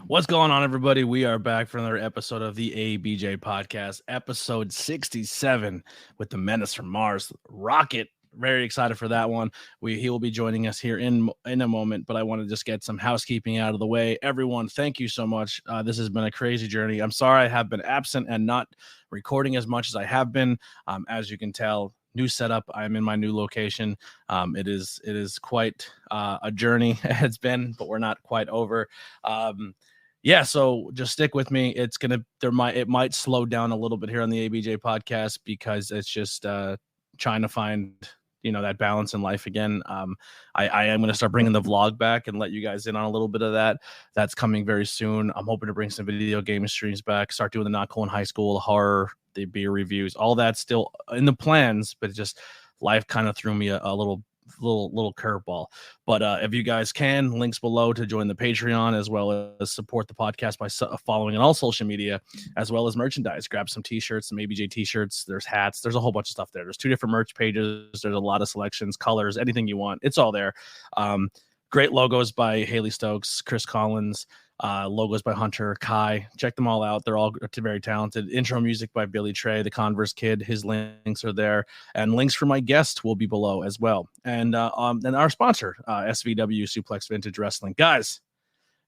What's going on, everybody? We are back for another episode of the ABJ Podcast, episode 67, with the Menace from Mars, Rocket. Very excited for that one. He will be joining us here in a moment, but I want to just get some housekeeping out of the way. Everyone, thank you so much. This has been a crazy journey. I'm sorry I have been absent and not recording as much as I have been. As you can tell, new setup. I'm in my new location. It is quite a journey. It's been, but we're not quite over. Yeah, so just stick with me. It might slow down a little bit here on the ABJ podcast because it's just trying to find that balance in life again. I am going to start bringing the vlog back and let you guys in on a little bit of that. That's coming very soon. I'm hoping to bring some video game streams back, start doing the Not Cool in High School, horror, the beer reviews, all that's still in the plans, but just life kind of threw me a little curveball. But if you guys can, links below to join the Patreon, as well as support the podcast by following on all social media, as well as merchandise. Grab some t-shirts, some ABJ t-shirts. There's hats. There's a whole bunch of stuff there. There's 2 different merch pages. There's a lot of selections, colors, anything you want. It's all there. Great logos by Haley Stokes, Chris Collins, logos by Hunter, Kai. Check them all out. They're all very talented. Intro music by Billy Trey, the Converse Kid. His links are there. And links for my guest will be below as well. And our sponsor, SVW Suplex Vintage Wrestling. Guys,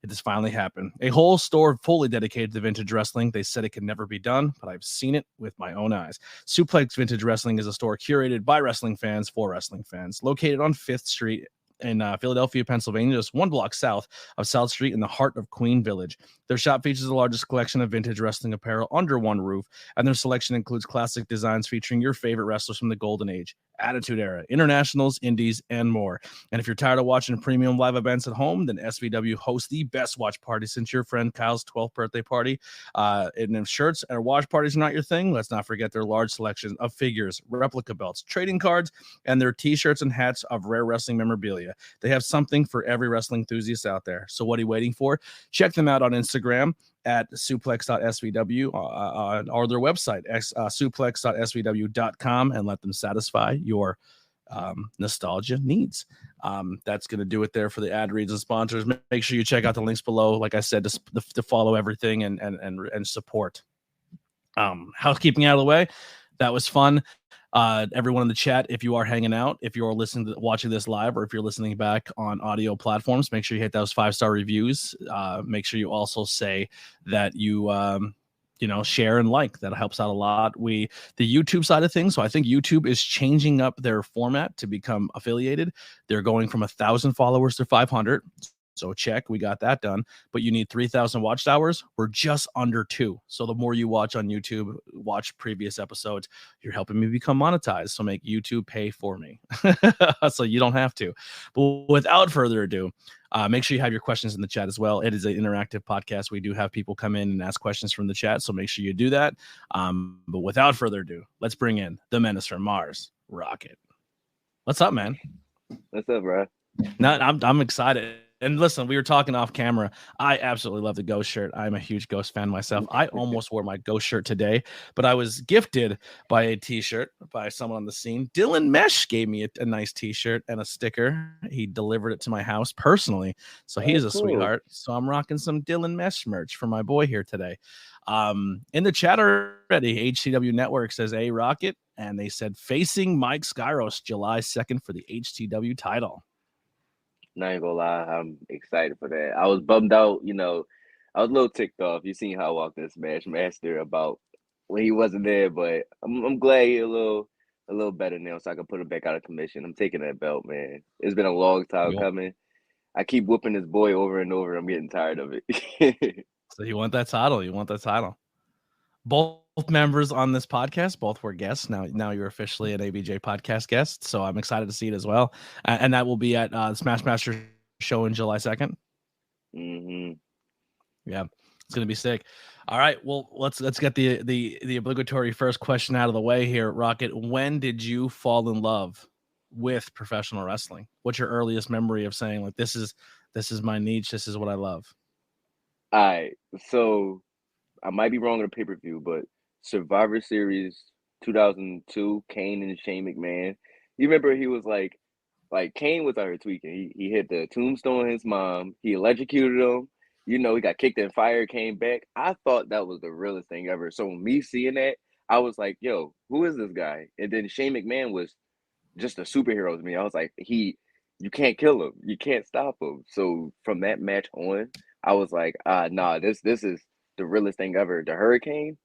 it has finally happened. A whole store fully dedicated to vintage wrestling. They said it could never be done, but I've seen it with my own eyes. Suplex Vintage Wrestling is a store curated by wrestling fans for wrestling fans, located on 5th Street in Philadelphia, Pennsylvania, just 1 block south of South Street in the heart of Queen Village. Their shop features the largest collection of vintage wrestling apparel under one roof, and their selection includes classic designs featuring your favorite wrestlers from the Golden Age, Attitude Era, Internationals, Indies, and more. And if you're tired of watching premium live events at home, then SVW hosts the best watch party since your friend Kyle's 12th birthday party. And if shirts and watch parties are not your thing, let's not forget their large selection of figures, replica belts, trading cards, and their t-shirts and hats of rare wrestling memorabilia. They have something for every wrestling enthusiast out there. So what are you waiting for? Check them out on Instagram at suplex.svw or their website, suplex.svw.com, and let them satisfy your nostalgia needs. That's going to do it there for the ad reads and sponsors. Make sure you check out the links below, like I said, to follow everything and support. Housekeeping out of the way, that was fun. Everyone in the chat, if you are hanging out, if you're watching this live, or if you're listening back on audio platforms, make sure you hit those 5-star reviews. Make sure you also say that you share and like. That helps out a lot. The YouTube side of things, so I think YouTube is changing up their format to become affiliated. They're going from 1,000 followers to 500. So check, we got that done. But you need 3,000 watch hours. We're just under 2. So the more you watch on YouTube, watch previous episodes, you're helping me become monetized. So make YouTube pay for me. So you don't have to. But without further ado, make sure you have your questions in the chat as well. It is an interactive podcast. We do have people come in and ask questions from the chat. So make sure you do that. But without further ado, let's bring in the Menace from Mars, Rocket. What's up, man? What's up, bro? No, I'm excited. And listen, we were talking off camera. I absolutely love the Ghost shirt. I'm a huge Ghost fan myself. I almost wore my Ghost shirt today, but I was gifted by a t-shirt by someone on the scene. Dylan Mesh gave me a nice t-shirt and a sticker. He delivered it to my house personally. So he is a sweetheart. So I'm rocking some Dylan Mesh merch for my boy here today. In the chat already, HCW Network says, "Hey, Rocket." And they said, facing Mike Skyros July 2nd for the HCW title. Not even gonna lie, I'm excited for that. I was bummed out, I was a little ticked off. You seen how I walked in Smash Master about when he wasn't there, but I'm glad he's a little better now, so I can put him back out of commission. I'm taking that belt, man. It's been a long time coming. I keep whooping this boy over and over. I'm getting tired of it. So you want that title? You want that title? Both members on this podcast, both were guests. Now you're officially an ABJ podcast guest, so I'm excited to see it as well. And that will be at Smash Master show in July 2nd. Mm-hmm. Yeah, it's gonna be sick. All right, well let's get the obligatory first question out of the way here, Rocket. When did you fall in love with professional wrestling? What's your earliest memory of saying, like, this is my niche, this is what I love? All right, so I might be wrong on the pay-per-view, but Survivor Series 2002, Kane and Shane McMahon. You remember he was like Kane was out here tweaking. He hit the tombstone on his mom. He electrocuted him. he got kicked in fire, came back. I thought that was the realest thing ever. So me seeing that, I was like, yo, who is this guy? And then Shane McMahon was just a superhero to me. I was like, you can't kill him. You can't stop him. So from that match on, I was like, nah, this is the realest thing ever. The Hurricane,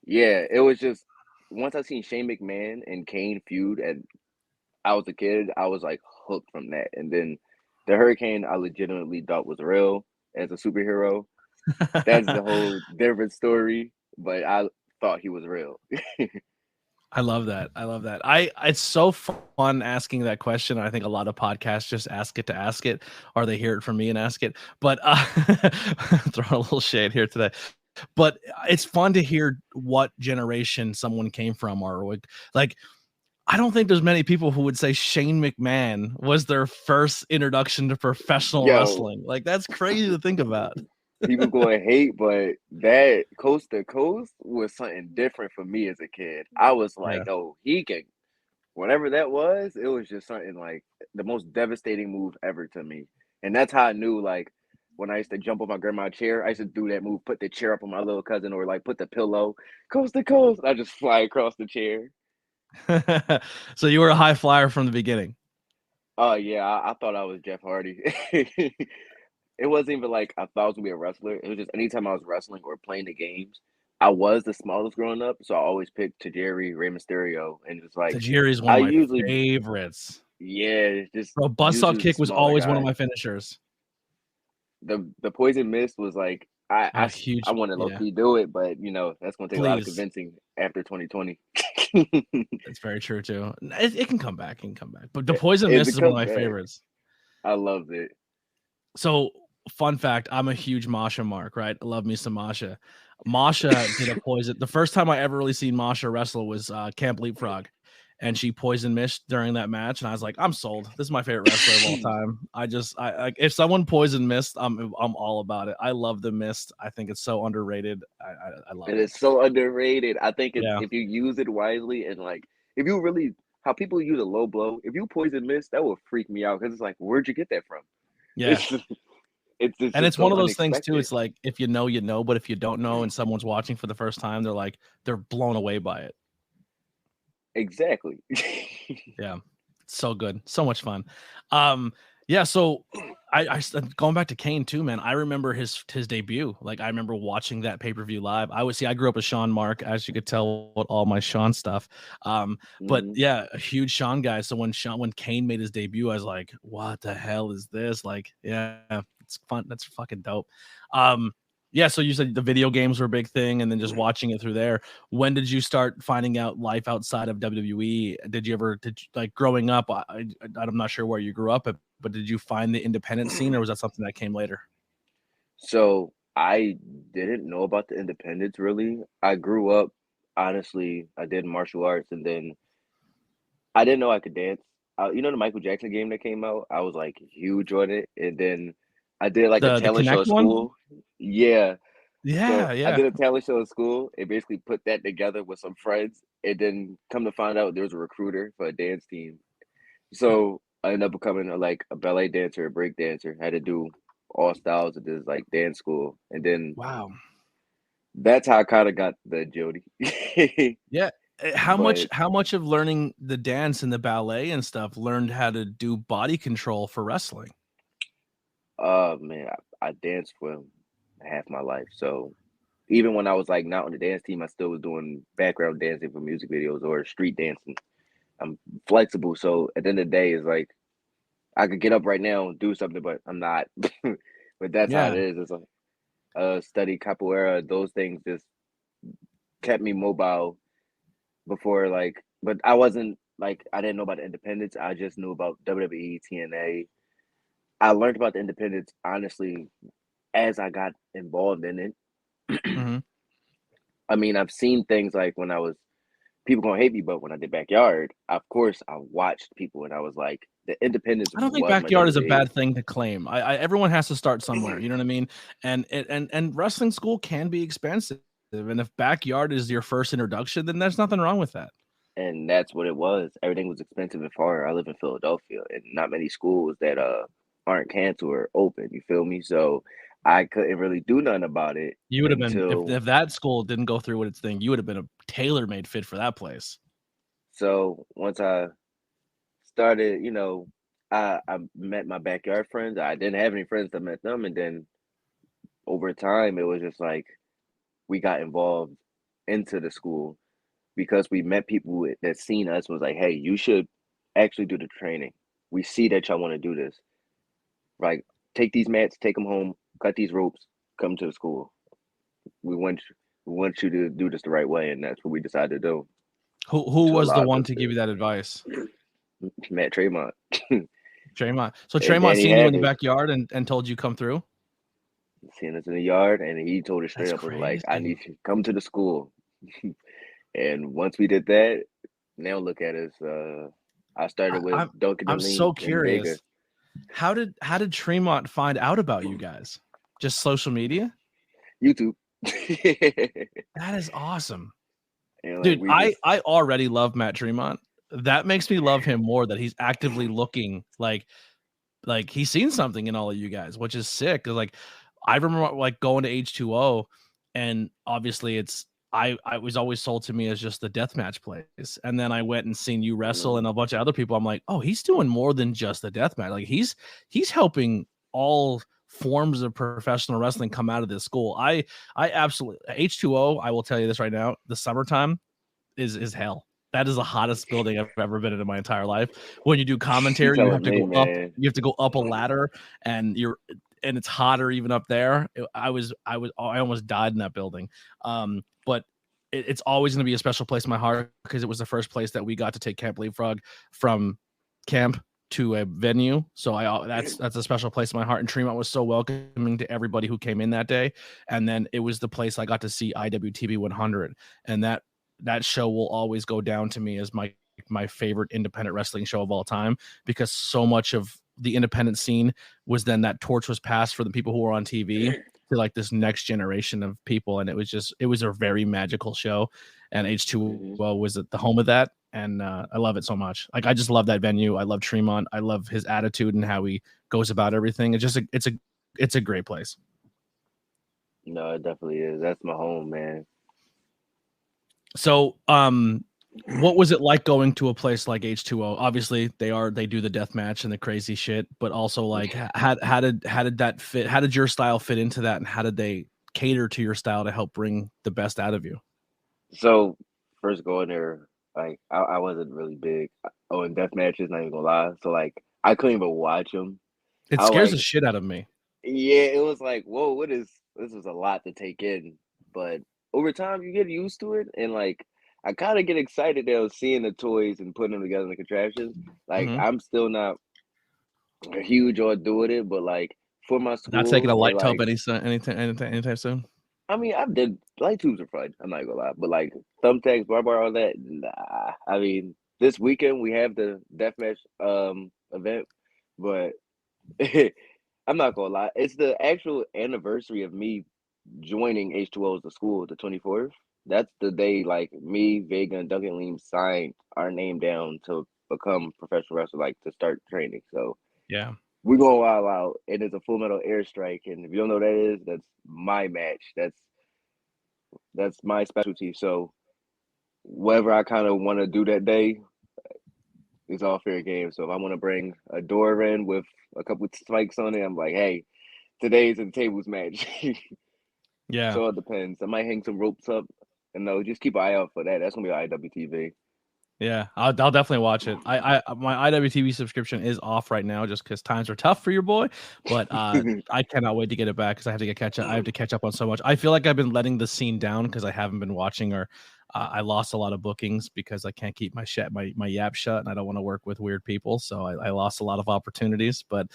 yeah, it was just once I seen Shane McMahon and Kane feud and I was a kid, I was like hooked from that. And then the Hurricane I legitimately thought was real as a superhero. That's the whole different story, but I thought he was real. I love that. I love that. It's so fun asking that question. I think a lot of podcasts just ask it to ask it, or they hear it from me and ask it. But throwing a little shade here today. But it's fun to hear what generation someone came from, or like I don't think there's many people who would say Shane McMahon was their first introduction to professional Yo, wrestling. Like that's crazy to think about. people go and hate, but that coast to coast was something different for me as a kid. I was like, Yeah. oh, he can whatever that was, it was just something like the most devastating move ever to me. And that's how I knew like when I used to jump on my grandma's chair, I used to do that move, put the chair up on my little cousin or like put the pillow coast to coast. I just fly across the chair. So you were a high flyer from the beginning. Oh yeah, I thought I was Jeff Hardy. It wasn't even like I thought I was gonna be a wrestler. It was just anytime I was wrestling or playing the games, I was the smallest growing up, so I always picked Tajiri, Rey Mysterio, and just like Tajiri is one I of my usually, favorites. yeah, just Bro, buzzsaw usually the kick was smaller always one of guy. my finishers. The poison mist was like I Huge. want to low Yeah, key do it, but that's gonna take a lot of please. convincing after 2020. That's very true too. It can come back. It can come back. But the it, poison it mist is one of come my back. favorites. I loved it. So, fun fact, I'm a huge Masha mark, right? I love me some Masha. Masha did a poison. The first time I ever really seen Masha wrestle was Camp Leapfrog, and she poison mist during that match, and I was like, I'm sold. This is my favorite wrestler of all time. I like if someone poison mist, I'm all about it. I love the mist. I think it's so underrated. I love It it. is so underrated. I think Yeah, if you use it wisely and like if you really how people use a low blow, if you poison mist, that would freak me out because it's like, where'd you get that from? yeah. It's just, it's And just it's one so of those things too. unexpected. It's like if you know, you know, but if you don't know and someone's watching for the first time, they're blown away by it. Exactly. Yeah. So good. So much fun. Um, yeah, so going back to Kane too, man. I remember his debut. Like I remember watching that pay-per-view live. I grew up with Sean Mark, as you could tell with all my Sean stuff. But Hmm. yeah, a huge Sean guy. So when Kane made his debut, I was like, what the hell is this? Like, yeah, it's fun. That's fucking dope. Um, yeah, so you said the video games were a big thing, and then just watching it through there. When did you start finding out life outside of WWE? Like growing up? I'm not sure where you grew up, but did you find the independent scene, or was that something that came later? So I didn't know about the independence really. I grew up, honestly, I did martial arts and then I didn't know I could dance. The Michael Jackson game that came out, I was like huge on it. And then I did like a The talent show Connect at one? school. Yeah. So Yeah, I yeah. did a talent show at school and basically put that together with some friends. And then come to find out there was a recruiter for a dance team. So I ended up becoming like a ballet dancer, a break dancer. Had to do all styles of this like dance school. And then Wow. that's how I kind of got the agility. Yeah. But How much of learning the dance and the ballet and stuff learned how to do body control for wrestling? man, I danced for half my life. So even when I was like not on the dance team, I still was doing background dancing for music videos or street dancing. I'm flexible, so at the end of the day, it's like I could get up right now and do something, but I'm not. But that's how it Yeah. is. It's like study capoeira. Those things just kept me mobile before, like. But I wasn't like I didn't know about the independence. I just knew about WWE, TNA. I learned about the independence honestly as I got involved in it. Mhm. I mean, I've seen things like when I was people gonna hate me, but when I did backyard, of course I watched people and I was like, the independence I don't think was my backyard is a WWE. bad thing to claim. Everyone has to start somewhere. You know what I mean? And wrestling school can be expensive. And if backyard is your first introduction, then there's nothing wrong with that. And that's what it was. Everything was expensive and far. I live in Philadelphia and not many schools that aren't canceled or open. You feel me? So I couldn't really do nothing about it You would have been until if that school didn't go through with its thing, you would have been a tailor-made fit for that place. so once I started, I met my backyard friends. I didn't have any friends that met them, and then over time, it was just like we got involved into the school because we met people that seen us was like, hey, you should actually do the training. We see that y'all want to do this. Like, take these mats, take them home, cut these ropes, come to the school. We want you to do this the right way, and that's what we decided to do. Who To was the allow one us to give to you that advice? Matt Tremont. Tremont. So And Tremont then he seen you in had the us backyard and told you come through? seeing us in the yard, and he told us straight That's up was like, "I crazy. need you to come to the school." And once we did that, now look at us. I started I, with I'm Duncan I'm and Lee so and Vega. curious. How did Tremont find out about you guys? Just social media? YouTube. That is awesome. And like Dude, we I just I already love Matt Tremont. That makes me love him more that he's actively looking like he's seen something in all of you guys, which is sick. 'Cause like I remember like going to H2O and obviously I was always sold to me as just the deathmatch place. And then I went and seen you wrestle and a bunch of other people. I'm like, oh, he's doing more than just the deathmatch. Like he's helping all forms of professional wrestling come out of this school. I absolutely H2O, I will tell you this right now, the summertime is hell. That is the hottest building I've ever been in my entire life. When you do you commentary, telling me, man. you have to go up a ladder and it's hotter even up there. I almost died in that building. But it's always going to be a special place in my heart because it was the first place that we got to take Camp Leapfrog from camp to a venue. So that's a special place in my heart. And Tremont was so welcoming to everybody who came in that day. And then it was the place I got to see IWTV 100, and that show will always go down to me as my favorite independent wrestling show of all time because so much of the independent scene was then that torch was passed for the people who were on TV to like this next generation of people, and it was a very magical show, and Mhm. H2O was at the home of that, and I love it so much. Like I just love that venue. I love Tremont. I love his attitude and how he goes about everything. It's a great place. No, it definitely is. That's my home, man. So, what was it like going to a place like H2O? Obviously, they do the death match and the crazy shit, but also like how did that fit? How did your style fit into that, and how did they cater to your style to help bring the best out of you? So first going there, like I wasn't really big on death matches. Not even gonna lie. So like I couldn't even watch them. It I scares the like, shit out of me. yeah, it was like, whoa, what is this? Was a lot to take in, but over time you get used to it, and like I kind of get excited though seeing the toys and putting them together in the contraptions. Like Mhm. I'm still not a huge on doing it, but like for my Not taking a school and light tub like anytime soon. I mean I did light tubes are fun. I'm not gonna lie, but like thumbtacks, barbed wire, all that, nah. I mean this weekend we have the deathmatch event, but I'm not gonna lie. It's the actual anniversary of me joining H2O as the school, the 24th. That's the day like me, Vega, and Duncan Leem signed our name down to become professional wrestler, like to start training. So Yeah. we're going wild out, and it's a Full Metal Airstrike. And if you don't know what that is, that's my match. That's my specialty. So whatever I kind of want to do that day is all fair game. So if I want to bring a door in with a couple of spikes on it, I'm like, hey, today's a tables match. Yeah. So it depends. I might hang some ropes up, and no, just keep an eye out for that. That's gonna be IWTV. Yeah, I'll definitely watch it. My IWTV subscription is off right now just because times are tough for your boy, but I cannot wait to get it back because I have to catch up. I have to catch up on so much. I feel like I've been letting the scene down because I haven't been watching, or I lost a lot of bookings because I can't keep my yap shut, and I don't want to work with weird people, so I lost a lot of opportunities. But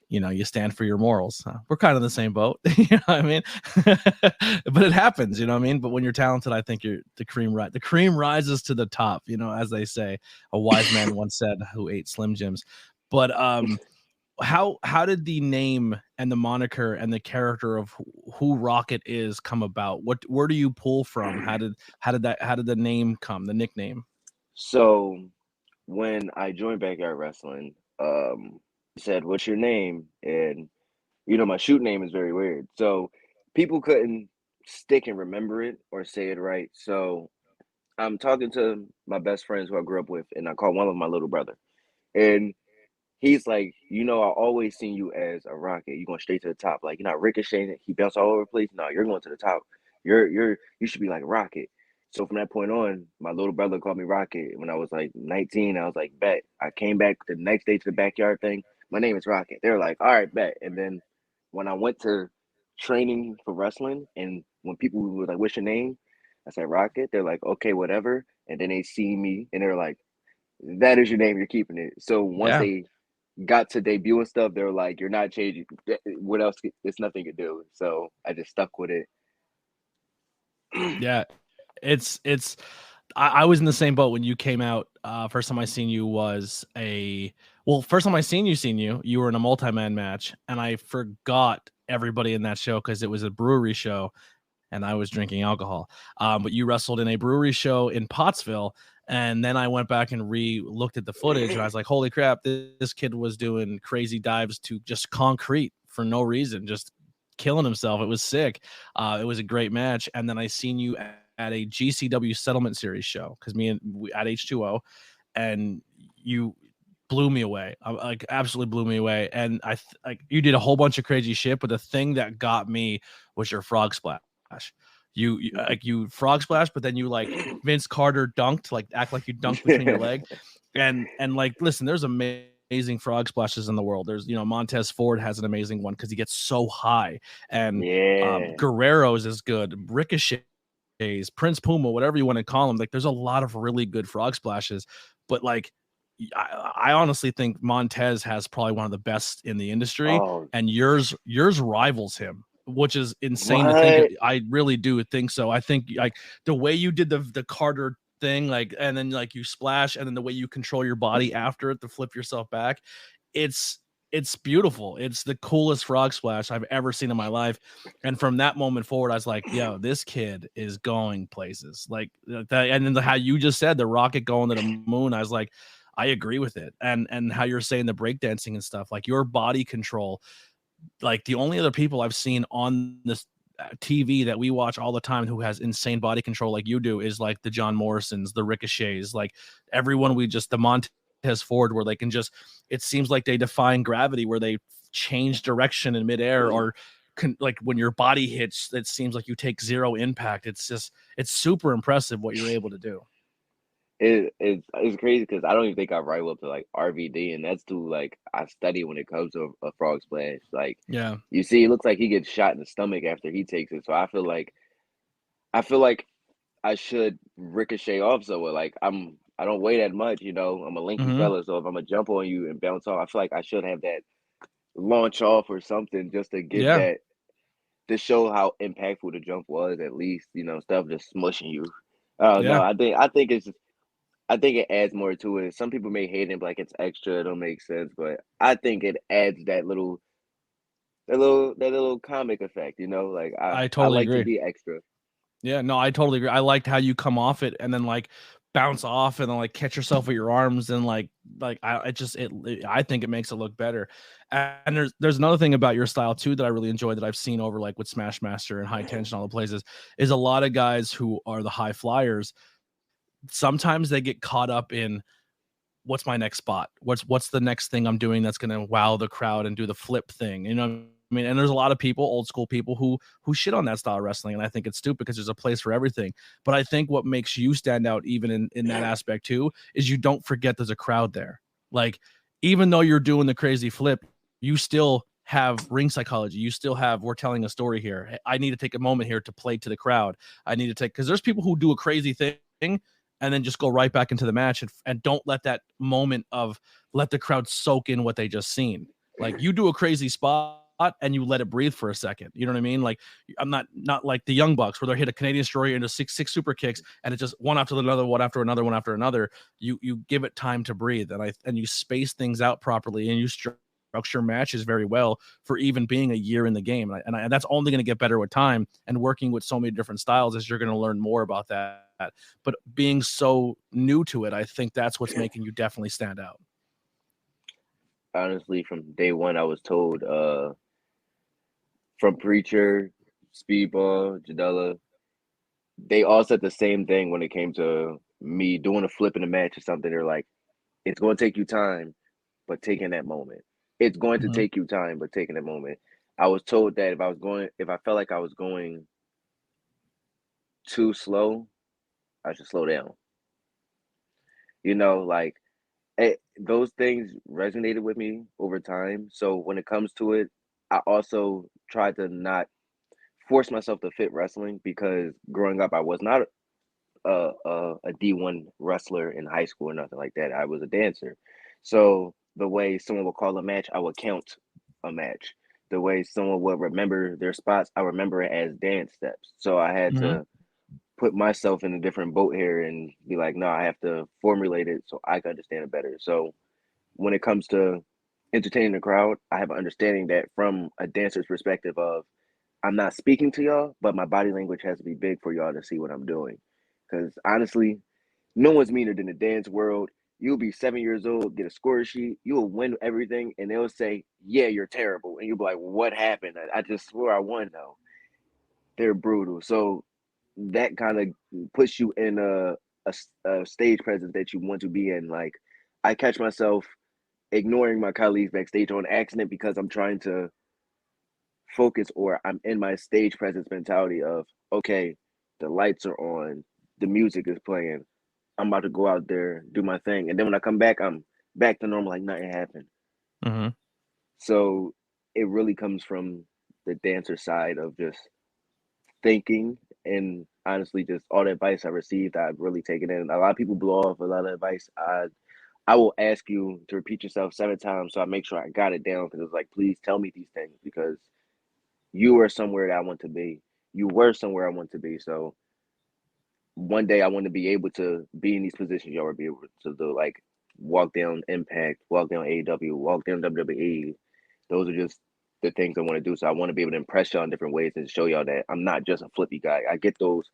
you stand for your morals. We're kind of in the same boat. You know what I mean? But it happens, you know what I mean? But when you're talented, I think you're the cream, right? The cream rises to the top, as they say. A wise man once said who ate Slim Jims. But how did the name and the moniker and the character of who Rocket is come about? Where do you pull from? How did the name come, the nickname? So when I joined Backyard Wrestling, said, "What's your name?" And My shoot name is very weird. So people couldn't stick and remember it or say it right. So I'm talking to my best friends who I grew up with, and I call one of my little brother. And he's like, I always seen you as a rocket. You're going straight to the top. Like you're not ricocheting. He bounced all over the place. No, you're going to the top. You should be like a rocket. So from that point on, my little brother called me Rocket. When I was like 19, I was like, bet. I came back the next day to the backyard thing. My name is Rocket. They were like, all right, bet. And then when I went to training for wrestling, and when people were like, what's your name? I said Rocket. They're like, okay, whatever. And then they see me, and they're like, that is your name. You're keeping it. So once Yeah. they got to debut and stuff, they were like, "You're not changing. What else? It's nothing to do." So I just stuck with it. Yeah. It's I was in the same boat when you came out. First time I seen you was first time I seen you were in a multi-man match, and I forgot everybody in that show because it was a brewery show and I was drinking alcohol. But you wrestled in a brewery show in Pottsville. And then I went back and looked at the footage, and I was like, holy crap, this kid was doing crazy dives to just concrete for no reason, just killing himself. It was sick. It was a great match. And then I seen you at a GCW settlement series show because at H2O, and you blew me away. Like absolutely blew me away. And like you did a whole bunch of crazy shit, but the thing that got me was your frog splash. You frog splash, but then you like Vince Carter dunked, like act like you dunked between your leg, and like listen, there's amazing frog splashes in the world. There's Montez Ford has an amazing one because he gets so high, and Yeah. Guerrero's is good. Ricochet, Prince Puma, whatever you want to call him. Like there's a lot of really good frog splashes, but like I honestly think Montez has probably one of the best in the industry, Oh, and yours rivals him, which is insane to think. what? I really do think so. I think like the way you did the Carter thing, like, and then like you splash, and then the way you control your body after it to flip yourself back, it's beautiful. It's the coolest frog splash I've ever seen in my life. And from that moment forward, I was like, yo, this kid is going places. Like that, and then how you just said the rocket going to the moon, I was like, I agree with it. And how you're saying the breakdancing and stuff, like your body control, like the only other people I've seen on this TV that we watch all the time who has insane body control like you do is like the John Morrisons, the Ricochets, like everyone the Montez Ford, where they can just, it seems like they define gravity, where they change direction in midair, or like when your body hits, it seems like you take zero impact. It's super impressive what you're able to do. It's crazy because I don't even think I rival up to like RVD, and that's too like I study when it comes to a frog splash. Like Yeah. you see, it looks like he gets shot in the stomach after he takes it. So I feel like I should ricochet off somewhere. Like I don't weigh that much. I'm a lanky Mm-hmm. fella, so if I'm gonna jump on you and bounce off, I feel like I should have that launch off or something just to give Yeah. that to show how impactful the jump was. At least instead of just smushing you. Oh no, Yeah. I think it adds more to it. Some people may hate it, like it's extra, it don't make sense, but I think it adds that little comic effect. Like I I totally like to agree. be extra. Yeah, no, I totally agree. I liked how you come off it and then like bounce off and then like catch yourself with your arms, and I think it makes it look better. And there's another thing about your style too that I really enjoy that I've seen over like with Smashmaster and High Tension, all the places, is a lot of guys who are the high flyers. Sometimes they get caught up in what's my next spot? What's the next thing I'm doing that's gonna wow the crowd and do the flip thing? You know what I mean? And there's a lot of people, old school people, who shit on that style of wrestling, and I think it's stupid because there's a place for everything. But I think what makes you stand out, even in that aspect too, is you don't forget there's a crowd there. Like even though you're doing the crazy flip, you still have ring psychology. You still have, we're telling a story here. I need to take a moment here to play to the crowd. I need to take, because there's people who do a crazy thing and then just go right back into the match, and don't let that moment of let the crowd soak in what they just seen. Like you do a crazy spot and you let it breathe for a second. You know what I mean? Like I'm not like the Young Bucks where they hit a Canadian destroyer into six super kicks and it's just one after another, one after another, one after another. You give it time to breathe, and you space things out properly, and you structure matches very well for even being a year in the game. And that's only going to get better with time and working with so many different styles, as you're going to learn more about that. But being so new to it, I think that's what's making you definitely stand out. Honestly, from day one, I was told from Preacher, Speedball, Jadella, they all said the same thing when it came to me doing a flip in a match or something. They're like, it's going to take you time, but taking that moment. It's going to Mhm. take you time, but taking that moment. I was told that if I felt like I was going too slow, I should slow down. Like those things resonated with me over time. So when it comes to it, I also try to not force myself to fit wrestling because growing up, I was not a D1 wrestler in high school or nothing like that. I was a dancer. So the way someone would call a match, I would count a match. The way someone would remember their spots, I remember it as dance steps. So I had Mhm. to put myself in a different boat here and be like, no, I have to formulate it so I can understand it better. So when it comes to entertaining the crowd, I have an understanding that from a dancer's perspective of I'm not speaking to y'all, but my body language has to be big for y'all to see what I'm doing. Because honestly, no one's meaner than the dance world. You'll be 7 years old, get a score sheet, you'll win everything, and they'll say, "Yeah, you're terrible," and you'll be like, "What happened? I just swore I won." Though they're brutal, so that kind of puts you in a stage presence that you want to be in. Like I catch myself ignoring my colleagues backstage on accident because I'm trying to focus or I'm in my stage presence mentality of okay, the lights are on, the music is playing. I'm about to go out there, do my thing. And then when I come back, I'm back to normal, like nothing happened. Mhm. So it really comes from the dancer side of just thinking and honestly just all the advice I received, I've really taken in. A lot of people blow off a lot of advice. I will ask you to repeat yourself 7 times so I make sure I got it down because it's like, please tell me these things because you are somewhere that I want to be. You were somewhere I want to be. So one day I want to be able to be in these positions y'all would be able to do, like walk down Impact, walk down AEW, walk down WWE. Those are just the things I want to do. So I want to be able to impress y'all in different ways and show y'all that I'm not just a flippy guy. I get those.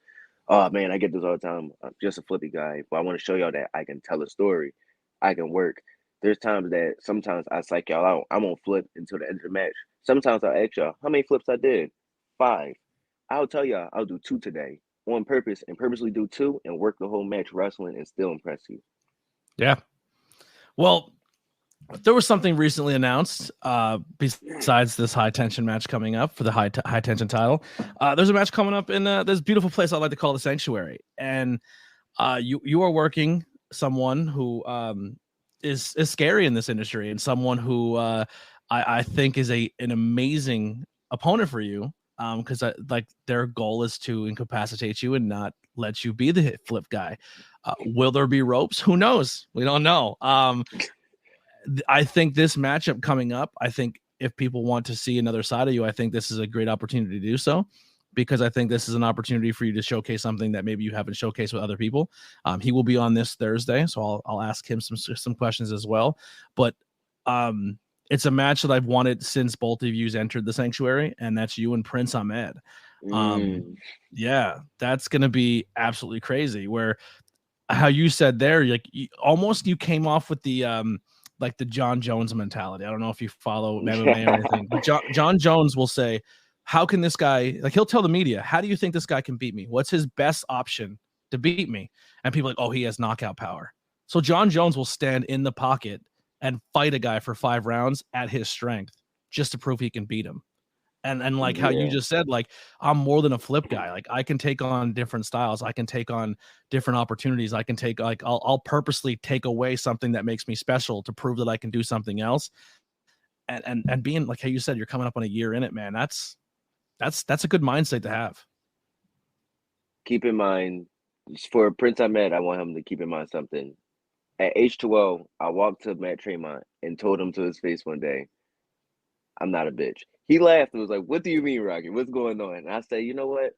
Oh man, I get those all the time. I'm just a flippy guy, but I want to show y'all that I can tell a story. I can work. There's times that sometimes I psych y'all out. I won't flip until the end of the match. Sometimes I'll ask y'all how many flips I did. 5. I'll tell y'all I'll do 2 today on purpose and purposely do 2 and work the whole match wrestling and still impress you. Yeah. Well, there was something recently announced besides this high tension match coming up for the high tension title. There's a match coming up in this beautiful place I like to call the Sanctuary, and you are working someone who is scary in this industry and someone who I think is an amazing opponent for you because like their goal is to incapacitate you and not let you be the hit flip guy. Will there be ropes? Who knows? We don't know. I think this matchup coming up, I think if people want to see another side of you, I think this is a great opportunity to do so because I think this is an opportunity for you to showcase something that maybe you haven't showcased with other people. He will be on this Thursday, so I'll ask him some questions as well. But it's a match that I've wanted since both of yous entered the Sanctuary, and that's you and Prince Ahmed. Mm. Yeah, that's gonna be absolutely crazy. Where how you said there, like you came off with the like the John Jones mentality. I don't know if you follow MMA or anything, but John Jones will say, "How can this guy?" Like he'll tell the media, "How do you think this guy can beat me? What's his best option to beat me?" And people are like, "Oh, he has knockout power." So John Jones will stand in the pocket and fight a guy for 5 rounds at his strength just to prove he can beat him. And like how you Yeah. just said, like I'm more than a flip guy. Like I can take on different styles. I can take on different opportunities. I can take like I'll purposely take away something that makes me special to prove that I can do something else. And being like how you said, you're coming up on a year in it, man. That's a good mindset to have. Keep in mind, for Prince Ahmed, I want him to keep in mind something. At H2O, I walked to Matt Tremont and told him to his face one day, I'm not a bitch. He laughed and was like, what do you mean, Rocky? What's going on? And I said, you know what?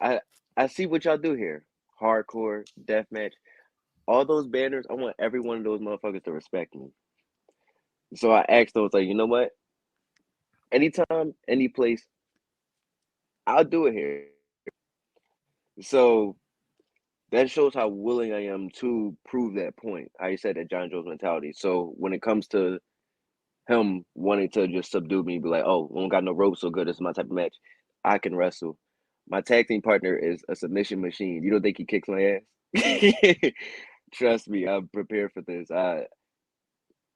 I I see what y'all do here. Hardcore, deathmatch, all those banners, I want every one of those motherfuckers to respect me. So I asked those like, you know what? Anytime, any place, I'll do it here. So that shows how willing I am to prove that point. I said that John Jones mentality. So when it comes to him wanting to just subdue me, be like, oh, we don't got no rope, so good. This is my type of match. I can wrestle. My tag team partner is a submission machine. You don't think he kicks my ass? Trust me, I'm prepared for this.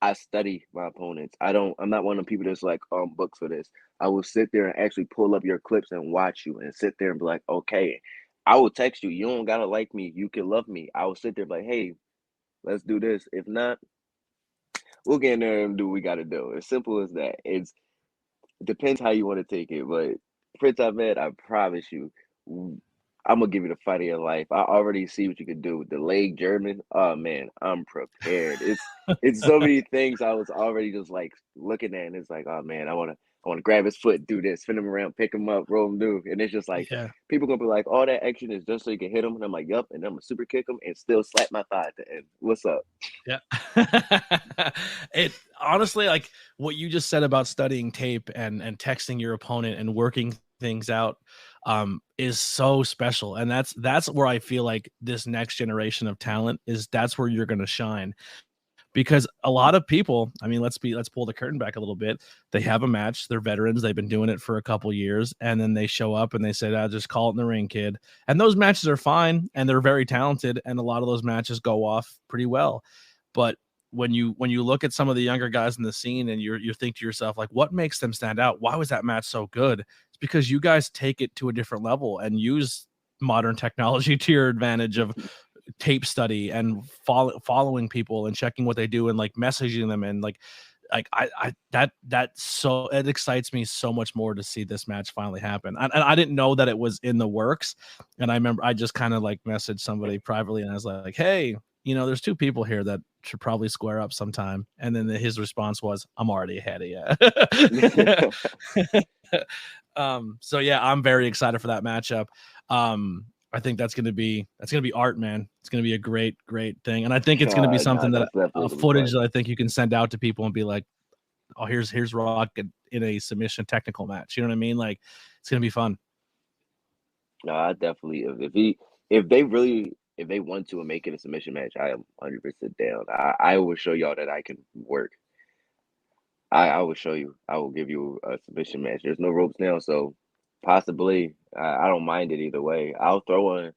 I study my opponents. I'm not one of the people that's like books for this. I will sit there and actually pull up your clips and watch you and sit there and be like, okay. I will text you. You don't gotta like me. You can love me. I will sit there and be like, hey, let's do this. If not, we'll get in there and do what we gotta do. As simple as that. It depends how you want to take it. But Prince Ahmed, I promise you, I'm gonna give you the fight of your life. I already see what you can do. The leg German, oh man, I'm prepared. It's so many things I was already just like looking at, and it's like, oh man, I wanna grab his foot, do this, spin him around, pick him up, roll him through, and it's just like Yeah. people gonna be like, all that action is just so you can hit him, and I'm like, yup, and I'm gonna super kick him and still slap my thigh at the end. What's up? Yeah. It honestly, like what you just said about studying tape and texting your opponent and working things out is so special. And that's where I feel like this next generation of talent that's where you're going to shine. Because a lot of people, I mean, let's pull the curtain back a little bit. They have a match, they're veterans, they've been doing it for a couple years, and then they show up and they say, "I'll just call it in the ring, kid." And those matches are fine, and they're very talented, and a lot of those matches go off pretty well. But when you look at some of the younger guys in the scene and you think to yourself, like, what makes them stand out? Why was that match so good? It's because you guys take it to a different level and use modern technology to your advantage of tape study and following people and checking what they do and like messaging them and like I that so it excites me so much more to see this match finally happen. And I didn't know that it was in the works, and I remember I just kind of like messaged somebody privately and I was like, hey, there's two people here that should probably square up sometime. And then his response was, I'm already ahead of you. So yeah, I'm very excited for that matchup. I think that's gonna be art, man. It's gonna be a great thing, and I think it's gonna be something that footage that I think you can send out to people and be like, "Oh, here's Rock in a submission technical match." You know what I mean? Like, it's gonna be fun. No, I definitely if they want to and make it a submission match, I am 100% down. I will show y'all that I can work. I will show you. I will give you a submission match. There's no ropes now, so possibly I don't mind it either way. I'll throw on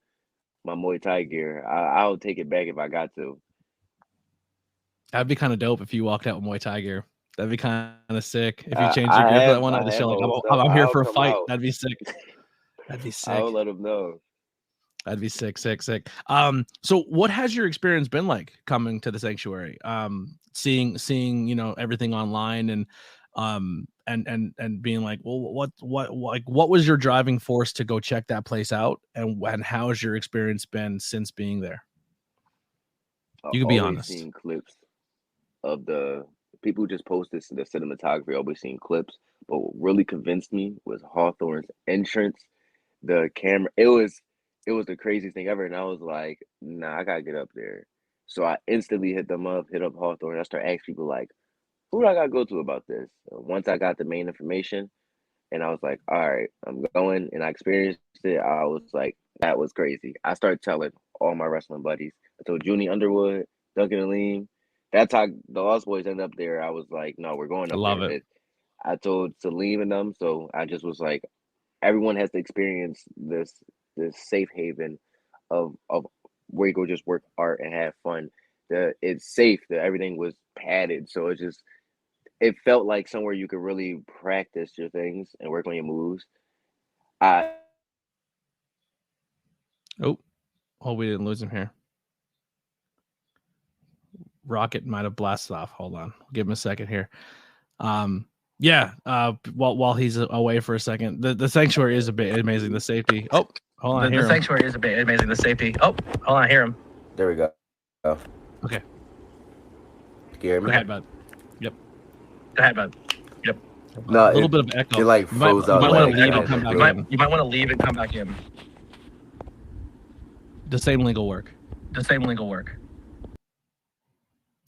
my Muay Thai gear. I'll take it back if I got to. That'd be kind of dope if you walked out with Muay Thai gear. That'd be kind of sick if you changed your gear for that one night to show like I'm here for a fight. That'd be sick. That'd be sick. I'll let them know. That'd be sick. So what has your experience been like coming to the sanctuary? Seeing everything online and being like, well, what was your driving force to go check that place out, and how has your experience been since being there? You can be honest. Seeing clips of the people who just posted the cinematography. Always seeing clips, but what really convinced me was Hawthorne's entrance. The camera, it was the craziest thing ever, and I was like, nah, I gotta get up there. So I instantly hit up Hawthorne. I started asking people like, who do I gotta go to about this? Once I got the main information, and I was like, all right, I'm going, and I experienced it. I was like, that was crazy. I started telling all my wrestling buddies. I told Junie Underwood, Duncan and Lean. That's how the Lost Boys ended up there. I was like, no, we're going up there. I love it. I told Salim and them, so I just was like, everyone has to experience this safe haven of where you go just work art and have fun. It's safe. Everything was padded, so it felt like somewhere you could really practice your things and work on your moves. We didn't lose him here. Rocket might have blasted off. Hold on, give him a second here. While he's away for a second, the sanctuary is a bit amazing. The safety. Oh, hold on. The sanctuary is a bit amazing. The safety. Oh, hold on. I hear him. There we go. Oh. Okay. Can you hear me? Go ahead, bud. Yep. Go ahead, bud. Yep. No, a little bit of echo. It like froze out. You might want to leave and come back in. The same link will work.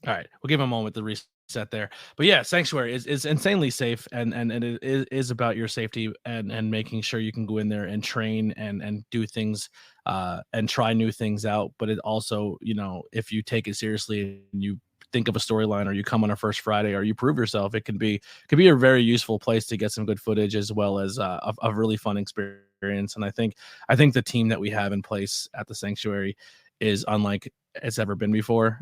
All right, we'll give him a moment to reset there. But yeah, Sanctuary is insanely safe, and it is about your safety and making sure you can go in there and train and do things and try new things out. But it also, if you take it seriously and you think of a storyline, or you come on a first Friday, or you prove yourself, it could be a very useful place to get some good footage, as well as a really fun experience. And I think the team that we have in place at the sanctuary is unlike it's ever been before.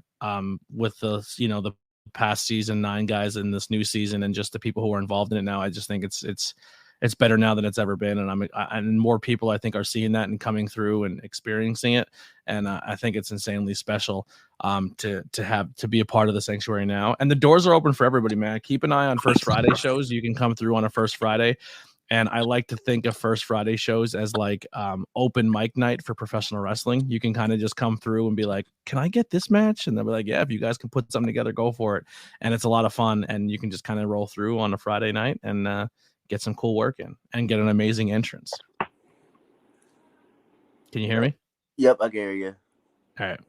With the the past season 9 guys in this new season, and just the people who are involved in it now, I just think it's better now than it's ever been, and and more people I think are seeing that and coming through and experiencing it, and I think it's insanely special to be a part of the sanctuary now. And the doors are open for everybody, man. Keep an eye on First Friday shows. You can come through on a First Friday, and I like to think of First Friday shows as like open mic night for professional wrestling. You can kind of just come through and be like, can I get this match? And they'll be like, yeah, if you guys can put something together, go for it. And it's a lot of fun, and you can just kind of roll through on a Friday night and get some cool work in and get an amazing entrance. Can you hear me? Yep, I can hear you. All right.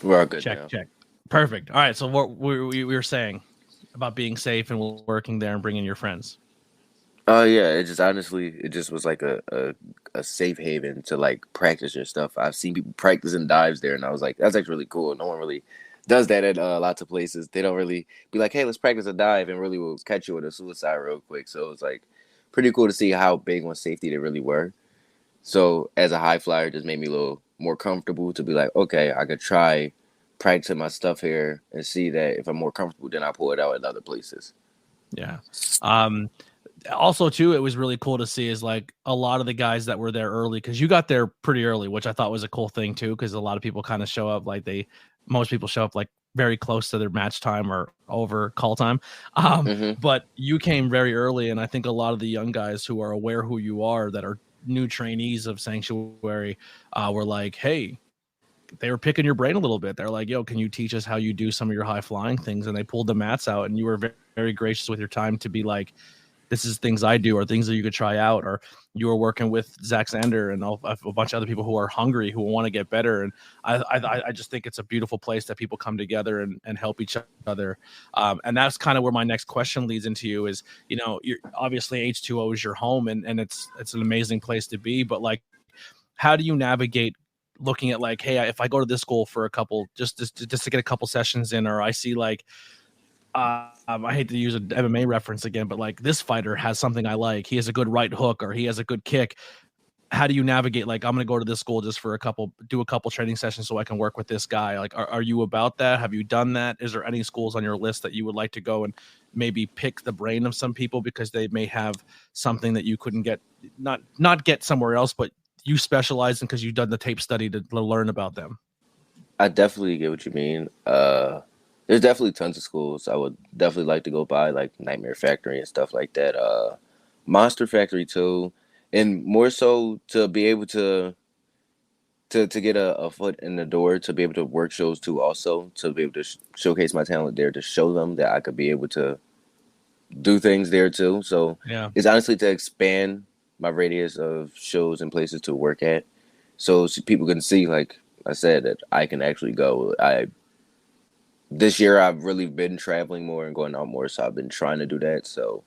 We're all good. Check. Perfect. All right. So what we were saying about being safe and working there and bringing your friends. Oh yeah, it just was like a safe haven to like practice your stuff. I've seen people practicing dives there, and I was like, that's actually really cool. No one really does that at lots of places. They don't really be like, hey, let's practice a dive, and really will catch you with a suicide real quick. So it's like pretty cool to see how big on safety they really were. So as a high flyer, it just made me a little more comfortable to be like, okay, I could try practicing my stuff here and see that if I'm more comfortable, then I pull it out at other places. Yeah. Also too, it was really cool to see is like a lot of the guys that were there early, because you got there pretty early, which I thought was a cool thing too, because a lot of people kind of show up like most people show up like very close to their match time or over call time. But you came very early, and I think a lot of the young guys who are aware who you are, that are new trainees of Sanctuary, were like, hey, they were picking your brain a little bit. They're like, yo, can you teach us how you do some of your high flying things? And they pulled the mats out, and you were very, very gracious with your time to be like, this is things I do, or things that you could try out. Or you were working with Zach Zander and a bunch of other people who are hungry, who want to get better. And I just think it's a beautiful place that people come together and help each other. And that's kind of where my next question leads into you is, you're obviously H2O is your home, and it's an amazing place to be. But like, how do you navigate looking at like, hey, if I go to this school for a couple, just to get a couple sessions in, or I see like, I hate to use an MMA reference again, but like this fighter has something I like. He has a good right hook, or he has a good kick. How do you navigate? Like, I'm going to go to this school just for do a couple training sessions so I can work with this guy. Like, are you about that? Have you done that? Is there any schools on your list that you would like to go and maybe pick the brain of some people because they may have something that you couldn't get, not get somewhere else, but you specialize in because you've done the tape study to learn about them? I definitely get what you mean. There's definitely tons of schools I would definitely like to go by, like Nightmare Factory and stuff like that. Monster Factory too, and more so to be able to get a foot in the door, to be able to work shows too, also to be able to showcase my talent there, to show them that I could be able to do things there too. So yeah, it's honestly to expand my radius of shows and places to work at, so people can see, like I said, that I can actually go. This year I've really been traveling more and going out more, so I've been trying to do that. So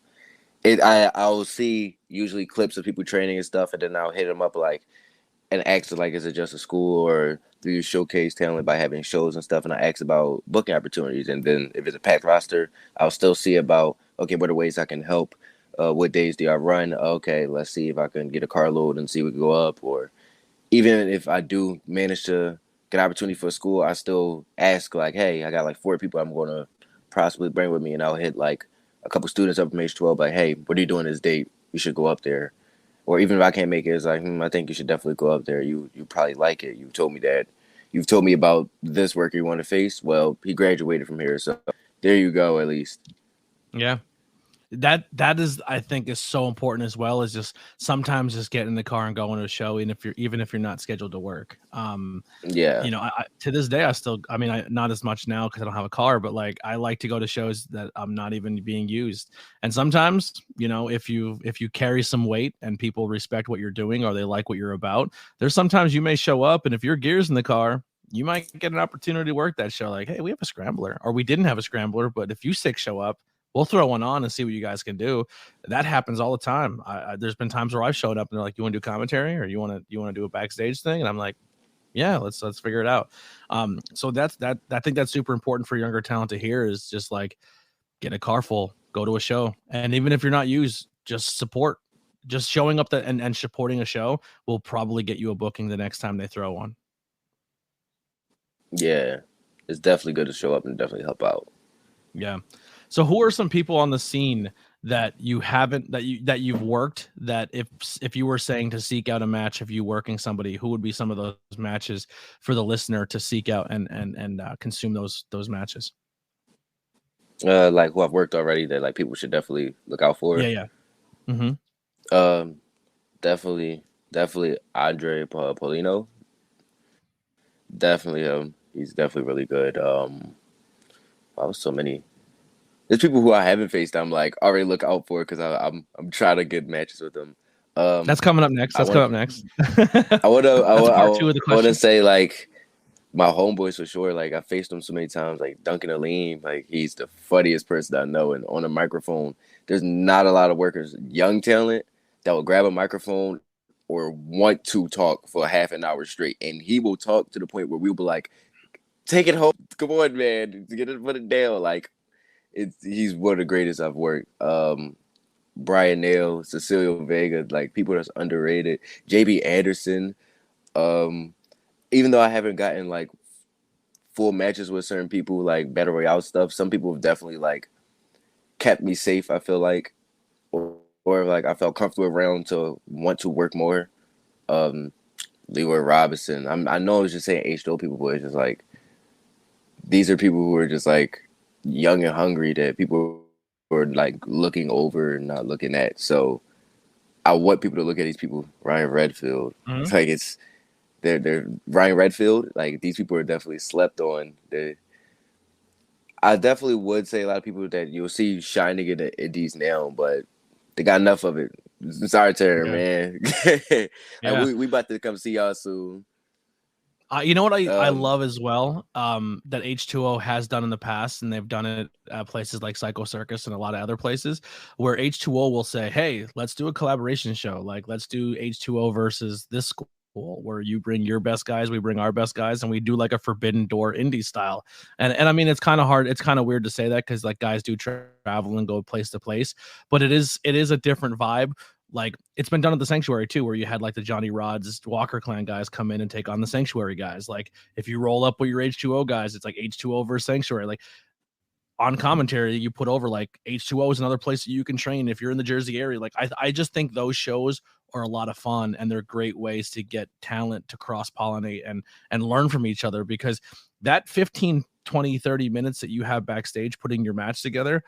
I'll see usually clips of people training and stuff, and then I'll hit them up like and ask like, is it just a school, or do you showcase talent by having shows and stuff? And I ask about booking opportunities, and then if it's a packed roster, I'll still see about, okay, what are ways I can help? What days do I run? Okay, let's see if I can get a carload and see if we can go up. Or even if I do manage to get an opportunity for a school, I still ask like, hey, I got like 4 people I'm going to possibly bring with me, and I'll hit like a couple students up from H12, like, hey, what are you doing this date? You should go up there. Or even if I can't make it, it's like, I think you should definitely go up there. You probably like it. You told me that. You've told me about this worker you want to face. Well, he graduated from here, so there you go, at least. Yeah. That is, I think, is so important as well, is just sometimes just get in the car and going to a show, and even if you're not scheduled to work. Yeah. I to this day, I not as much now because I don't have a car, but like I like to go to shows that I'm not even being used. And sometimes, if you carry some weight and people respect what you're doing, or they like what you're about, there's sometimes you may show up, and if your gear's in the car, you might get an opportunity to work that show. Like, hey, we have a scrambler, or we didn't have a scrambler, but if you 6 show up, we'll throw one on and see what you guys can do. That happens all the time. There's been times where I've showed up and they're like, you want to do commentary, or you want to do a backstage thing? And I'm like, Yeah, let's figure it out. So that's that. I think that's super important for younger talent to hear is just like get a car full, go to a show, and even if you're not used, just support. Just showing up and supporting a show will probably get you a booking the next time they throw one. Yeah, it's definitely good to show up and definitely help out. Yeah. So who are some people on the scene that you haven't that you've worked that if you were saying to seek out a match of you working somebody, who would be some of those matches for the listener to seek out and consume those matches? Like who I've worked already that like people should definitely look out for. Yeah. Mm-hmm. Definitely Andre Polino. Definitely him. He's definitely really good. Wow, so many. There's people who I haven't faced. I'm like already look out for because I'm trying to get matches with them. That's coming up next. That's coming up next. I would That's part two of the I want question. to say like my homeboys for sure. Like I faced him so many times. Like Duncan Aline, like he's the funniest person I know. And on a microphone, there's not a lot of workers, young talent that will grab a microphone or want to talk for half an hour straight, and he will talk to the point where we'll be like, "Take it home, come on, man, get it, put it down." Like he's one of the greatest I've worked. Brian Nail, Cecilio Vega, like people that's underrated. JB Anderson. Even though I haven't gotten like full matches with certain people, like Battle Royale stuff, some people have definitely like kept me safe. I feel like, or like I felt comfortable around to want to work more. Leroy Robinson. I know I was just saying H2O people, but it's just like these are people who are just like young and hungry that people are like looking over and not looking at. So I want people to look at these people. Ryan Redfield. Mm-hmm. It's like they're Ryan Redfield. Like these people are definitely slept on. I definitely would say a lot of people that you'll see shining in the indies now, but they got enough of it. It's our turn, man. Like we about to come see y'all soon. You know what I love as well that H2O has done in the past, and they've done it at places like Psycho Circus and a lot of other places, where H2O will say, hey, let's do a collaboration show. Like, let's do H2O versus this school, where you bring your best guys, we bring our best guys, and we do like a Forbidden Door indie style. And I mean, it's kind of hard. It's kind of weird to say that because like guys do travel and go place to place, but it is a different vibe. Like it's been done at the Sanctuary too, where you had like the Johnny Rods Walker Clan guys come in and take on the Sanctuary guys. Like if you roll up with your H2O guys, it's like H2O versus Sanctuary. Like on commentary, you put over like H2O is another place that you can train if you're in the Jersey area. Like I just think those shows are a lot of fun, and they're great ways to get talent to cross pollinate and learn from each other, because that 15, 20, 30 minutes that you have backstage putting your match together,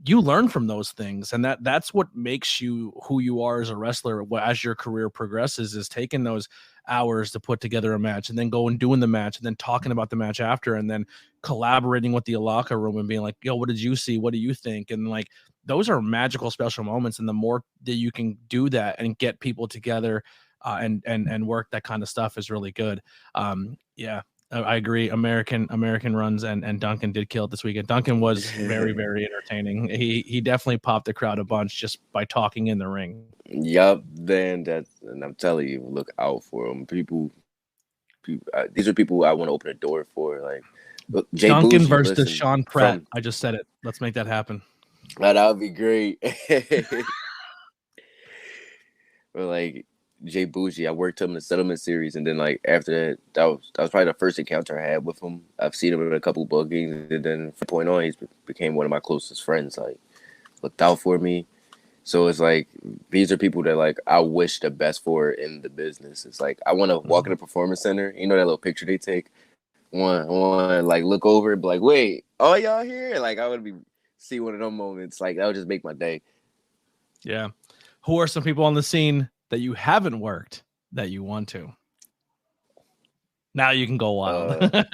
you learn from those things, and that's what makes you who you are as a wrestler as your career progresses, is taking those hours to put together a match and then go and doing the match and then talking about the match after and then collaborating with the locker room and being like, yo, what did you see, what do you think? And like those are magical special moments, and the more that you can do that and get people together and work that kind of stuff is really good. I agree. American runs and Duncan did kill it this weekend. Duncan was very, very entertaining. He definitely popped the crowd a bunch just by talking in the ring. Yup, and I'm telling you, look out for them. People these are people I want to open a door for. Like look, Jay Duncan Bougie, versus Sean Pratt. I just said it. Let's make that happen. That would be great. Or like Jay Bougie, I worked him in the Settlement Series, and then like after that was probably the first encounter I had with him. I've seen him in a couple bookings, and then from that point on, he became one of my closest friends. Like looked out for me. So it's like these are people that like I wish the best for in the business. It's like I want to walk in a performance center. You know that little picture they take. One like look over and be like, wait, oh y'all here? Like I would see one of them moments. Like that would just make my day. Yeah. Who are some people on the scene that you haven't worked that you want to? Now you can go wild.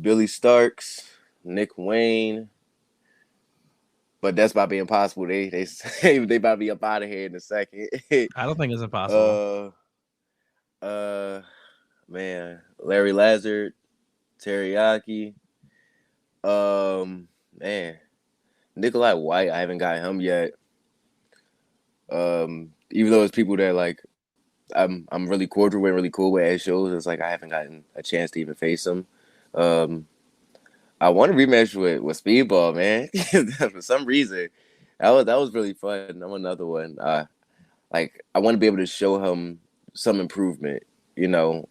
Billy Starks, Nick Wayne. But that's about to be impossible. They say they about to be up out of here in a second. I don't think it's impossible. Man, Larry Lazard, Teriyaki. Man, Nikolai White. I haven't got him yet. Even though it's people that like I'm really cordial and really cool with at shows. It's like I haven't gotten a chance to even face him. Um, I want to rematch with Speedball, man. For some reason, that was really fun. I'm another one. Like I want to be able to show him some improvement. You know,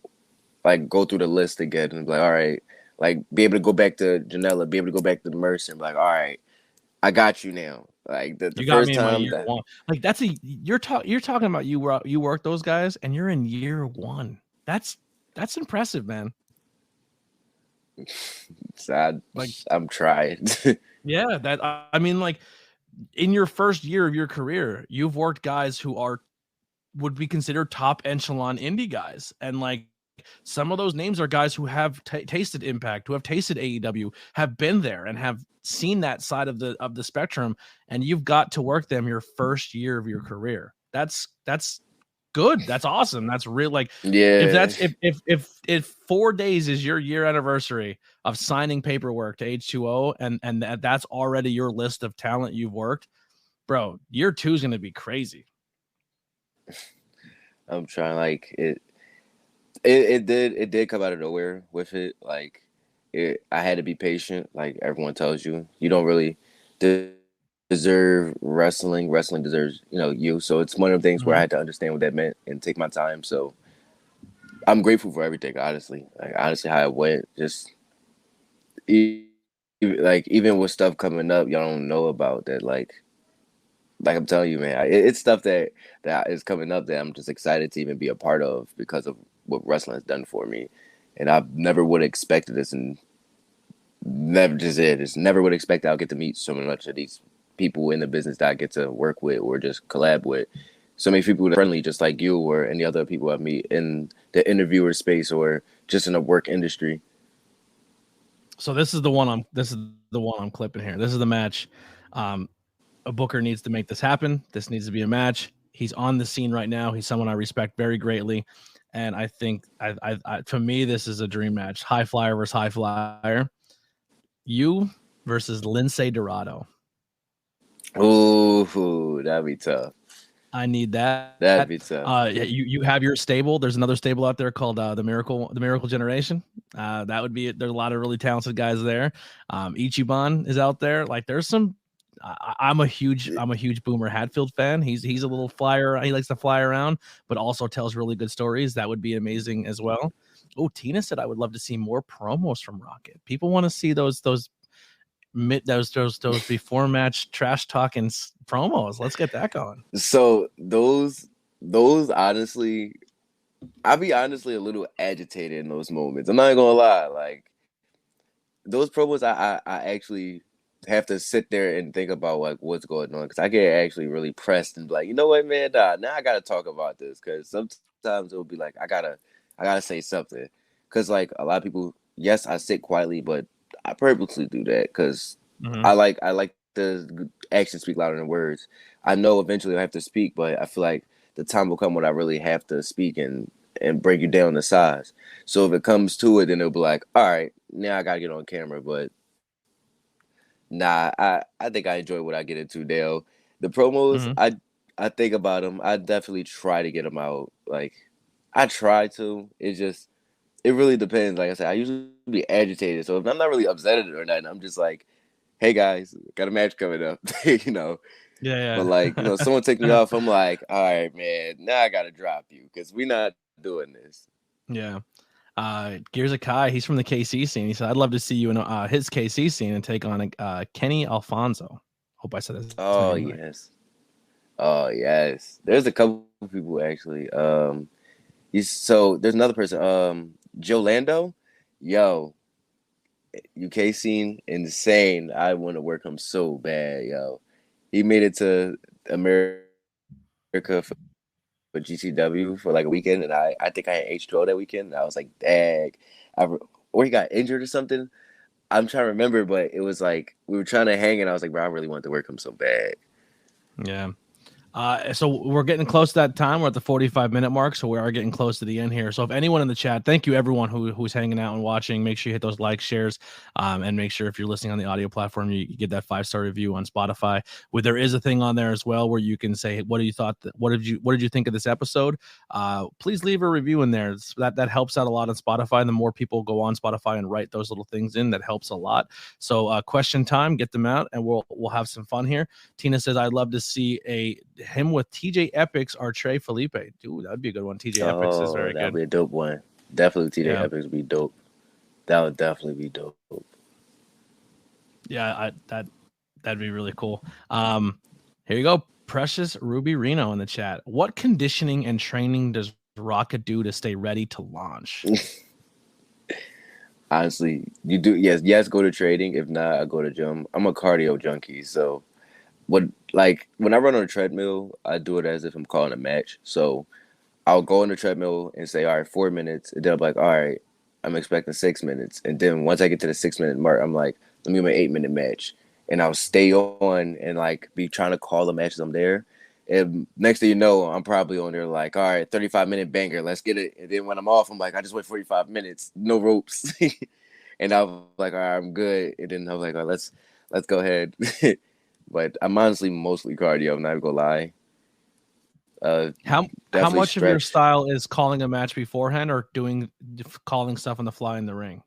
like go through the list again and be like, all right, like be able to go back to Janela, be able to go back to the Mercer and be like, all right, I got you now. Like the You got me first in my time year that one. Like you're talking about you work those guys and you're in year one. That's impressive, man. Like I'm trying. yeah, that I mean like in your first year of your career, you've worked guys who would be considered top echelon indie guys, and like some of those names are guys who have tasted Impact, who have tasted AEW, have been there and have seen that side of the spectrum, and you've got to work them your first year of your career. That's good. That's awesome. That's real. Like if Yeah. that's if 4 days is your year anniversary of signing paperwork to H2O, and that's already your list of talent you've worked, bro, year 2 is going to be crazy. I'm trying like it did come out of nowhere with it. Like I had to be patient. Like everyone tells you, you don't really deserve wrestling. Wrestling deserves, you. So it's one of the things where I had to understand what that meant and take my time. So I'm grateful for everything, honestly. Like honestly, how it went, just like even with stuff coming up, y'all don't know about that. Like I'm telling you, man, it's stuff that is coming up that I'm just excited to even be a part of because of what wrestling has done for me, and I never would have expected this, and just never would expect I'll get to meet so much of these people in the business that I get to work with or just collab with. So many people that are friendly, just like you or any other people I meet in the interviewer space or just in the work industry. So this is the one I'm clipping here. This is the match. A booker needs to make this happen. This needs to be a match. He's on the scene right now. He's someone I respect very greatly, and I think to me this is a dream match. High flyer versus high flyer. You versus Lindsay Dorado. Ooh, that'd be tough. I need that. That'd be tough. You have your stable. There's another stable out there called the Miracle Generation. That would be it. There's a lot of really talented guys there. Ichiban is out there. Like there's some. I'm a huge Boomer Hatfield fan. He's a little flyer. He likes to fly around, but also tells really good stories. That would be amazing as well. Oh, Tina said I would love to see more promos from Rocket. People want to see those before match trash talking promos. Let's get that going. So those honestly, I'll be honestly a little agitated in those moments. I'm not gonna lie. Like those promos, I actually have to sit there and think about like what's going on because I get actually really pressed and be like, you know what, man, now I gotta talk about this because sometimes it'll be like I gotta say something because like a lot of people, yes, I sit quietly, but I purposely do that because I like the actions speak louder than words. I know eventually I have to speak, but I feel like the time will come when I really have to speak and break you down to size. So if it comes to it, then it'll be like, all right, now I gotta get on camera. But nah, I think I enjoy what I get into, Dale. The promos, I think about them. I definitely try to get them out. Like I try to. It really depends. Like I said, I usually be agitated. So if I'm not really upset at it or nothing, I'm just like, hey guys, got a match coming up, Yeah. But like, someone take me off, I'm like, all right, man, now I gotta drop you because we're not doing this. Yeah. Gears of Kai, he's from the KC scene. He said, I'd love to see you in his KC scene and take on Kenny Alfonso. Hope I said his Oh name right. yes. Oh yes. There's a couple people actually. There's another person, Joe Lando. Yo, UK scene insane. I want to work him so bad, yo. He made it to America for GCW for like a weekend, and I think I had H2O that weekend. And I was like, dang, or he got injured or something. I'm trying to remember, but it was like we were trying to hang, and I was like, bro, I really want to work him so bad. Yeah. So we're getting close to that time. We're at the 45-minute mark, so we are getting close to the end here. So if anyone in the chat, thank you everyone who's hanging out and watching. Make sure you hit those likes, shares, and make sure if you're listening on the audio platform, you get that 5-star review on Spotify. There is a thing on there as well where you can say, what do you thought? What did you think of this episode? Please leave a review in there. That helps out a lot on Spotify. The more people go on Spotify and write those little things in, that helps a lot. So question time, get them out, and we'll have some fun here. Tina says, I'd love to see him with TJ Epics or Trey Felipe. Dude, that'd be a good one. TJ Epics is very good. That'd be a dope one. Definitely TJ Epics would be dope. That would definitely be dope. Yeah, that'd be really cool. Here you go. Precious Ruby Reno in the chat. What conditioning and training does Rocket do to stay ready to launch? Honestly, you do. Yes, go to trading. If not, I go to gym. I'm a cardio junkie, so when I run on a treadmill, I do it as if I'm calling a match. So I'll go on the treadmill and say, all right, 4 minutes. And then I'm like, all right, I'm expecting 6 minutes. And then once I get to the 6 minute mark, I'm like, let me do my 8 minute match. And I'll stay on and like be trying to call the matches I'm there. And next thing you know, I'm probably on there like, all right, 35-minute banger, let's get it. And then when I'm off, I'm like, I just went 45 minutes, no ropes. And I was like, all right, I'm good. And then I was like, all right, let's go ahead. But I'm honestly mostly cardio, I'm not gonna lie. How much of your style is calling a match beforehand or calling stuff on the fly in the ring?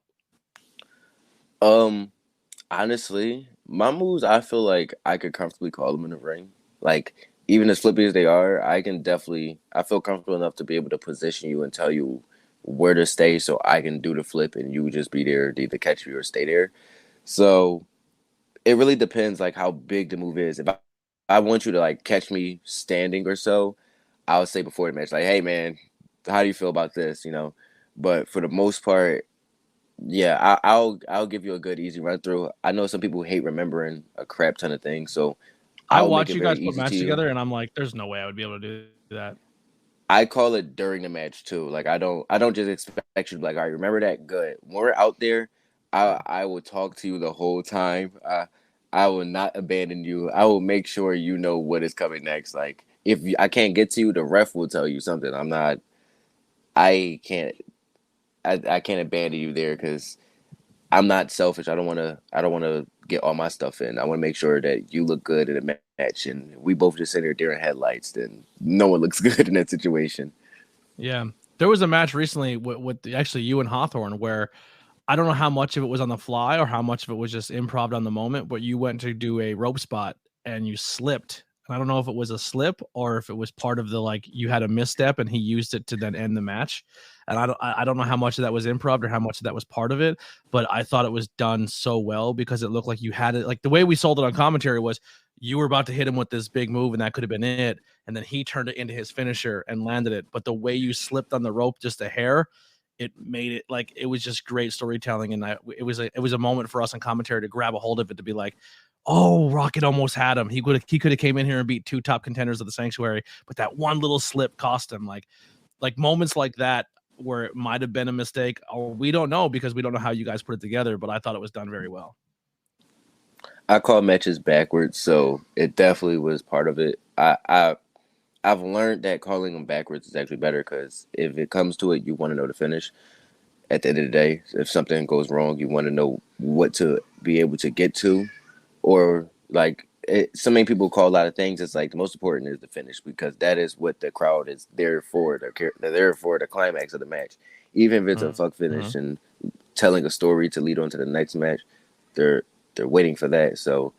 Honestly, my moves, I feel like I could comfortably call them in the ring. Like, even as flippy as they are, I feel comfortable enough to be able to position you and tell you where to stay so I can do the flip and you just be there to either catch me or stay there. So it really depends like how big the move is. If I want you to like catch me standing or so, I would say before the match, like, hey man, how do you feel about this? But for the most part, yeah, I'll give you a good easy run through. I know some people hate remembering a crap ton of things, so I watch you guys put matches together, and I'm like, there's no way I would be able to do that. I call it during the match too. Like I don't just expect you to be like, all right, remember that? Good. When we're out there, I will talk to you the whole time. I will not abandon you. I will make sure you know what is coming next. Like if I can't get to you, the ref will tell you something. I can't abandon you there because I'm not selfish. I don't want to get all my stuff in. I want to make sure that you look good in a match, and we both just sit here during headlights. Then no one looks good in that situation. Yeah, there was a match recently with actually you and Hawthorne where I don't know how much of it was on the fly or how much of it was just improv on the moment, but you went to do a rope spot and you slipped. I don't know if it was a slip or if it was part of the, like, you had a misstep and he used it to then end the match. And I don't know how much of that was improv or how much of that was part of it, but I thought it was done so well because it looked like you had it. Like the way we sold it on commentary was you were about to hit him with this big move and that could have been it. And then he turned it into his finisher and landed it. But the way you slipped on the rope just a hair, it made it like, it was just great storytelling. And it was a moment for us on commentary to grab a hold of it, to be like, oh, Rocket almost had him. He could have came in here and beat two top contenders of the Sanctuary, but that one little slip cost him. Like moments like that where it might have been a mistake, or we don't know because we don't know how you guys put it together, but I thought it was done very well. I call matches backwards, so it definitely was part of it. I've learned that calling them backwards is actually better because if it comes to it, you want to know the finish. At the end of the day, if something goes wrong, you want to know what to be able to get to. Or like so many people call a lot of things. It's like the most important is the finish because that is what the crowd is there for. They're there for the climax of the match. Even if it's a fuck finish and telling a story to lead on to the next match, they're waiting for that. So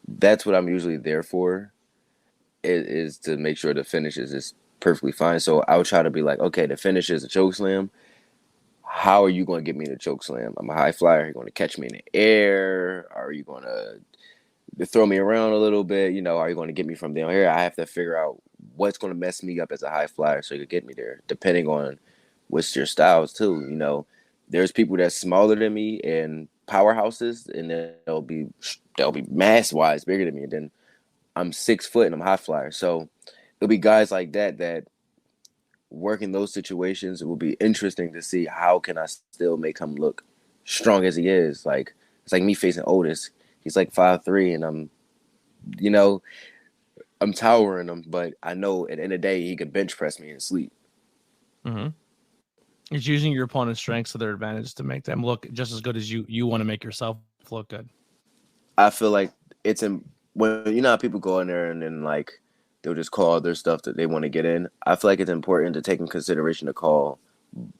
that's what I'm usually there for. Is to make sure the finish is just perfectly fine. So I'll try to be like, okay, the finish is a choke slam. How are you going to get me in a choke slam? I'm a high flyer. Are you going to catch me in the air? Are you going to throw me around a little bit? Are you going to get me from down here? I have to figure out what's going to mess me up as a high flyer so you can get me there, depending on what's your styles too. There's people that's smaller than me in powerhouses, and they'll be mass wise bigger than me. And then I'm 6 foot and I'm high flyer, so it'll be guys like that work in those situations. It will be interesting to see how can I still make him look strong as he is. Like it's like me facing Otis. He's like 5'3", and I'm, I'm towering him, but I know at the end of the day he could bench press me and sleep. Mm-hmm. It's using your opponent's strengths to their advantage to make them look just as good as you want to make yourself look good. I feel like it's when you know how people go in there and then like they'll just call their stuff that they want to get in. I feel like it's important to take in consideration to call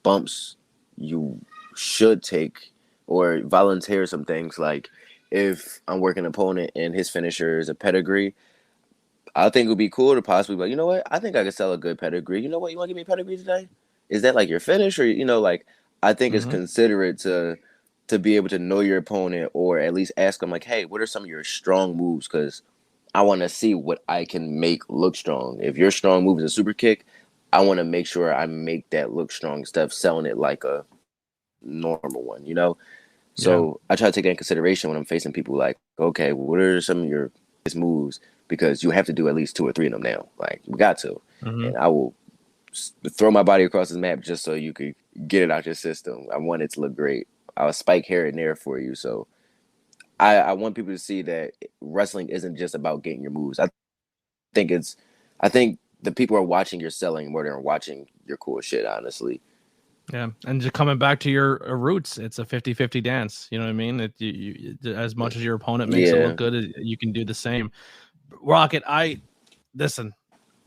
bumps you should take or volunteer some things. Like if I'm working an opponent and his finisher is a pedigree, I think it would be cool to possibly be like, you know what? I think I could sell a good pedigree. You know what? You want to give me a pedigree today? Is that like your finish or like I think it's Mm-hmm. considerate to be able to know your opponent or at least ask them like, hey, what are some of your strong moves? Because I want to see what I can make look strong. If your strong move is a super kick, I want to make sure I make that look strong instead of selling it like a normal one. Yeah. So I try to take that in consideration when I'm facing people like, okay, what are some of your moves? Because you have to do at least 2 or 3 of them now. Like, we got to. Mm-hmm. And I will throw my body across this map just so you could get it out your system. I want it to look great. I'll spike here and there for you. So I want people to see that wrestling isn't just about getting your moves. Think I think the people are watching your selling more than watching your cool shit, honestly. Yeah, and just coming back to your roots, it's a 50-50 dance. You know what I mean? As much as your opponent makes it Yeah. look good, you can do the same. Rocket, listen.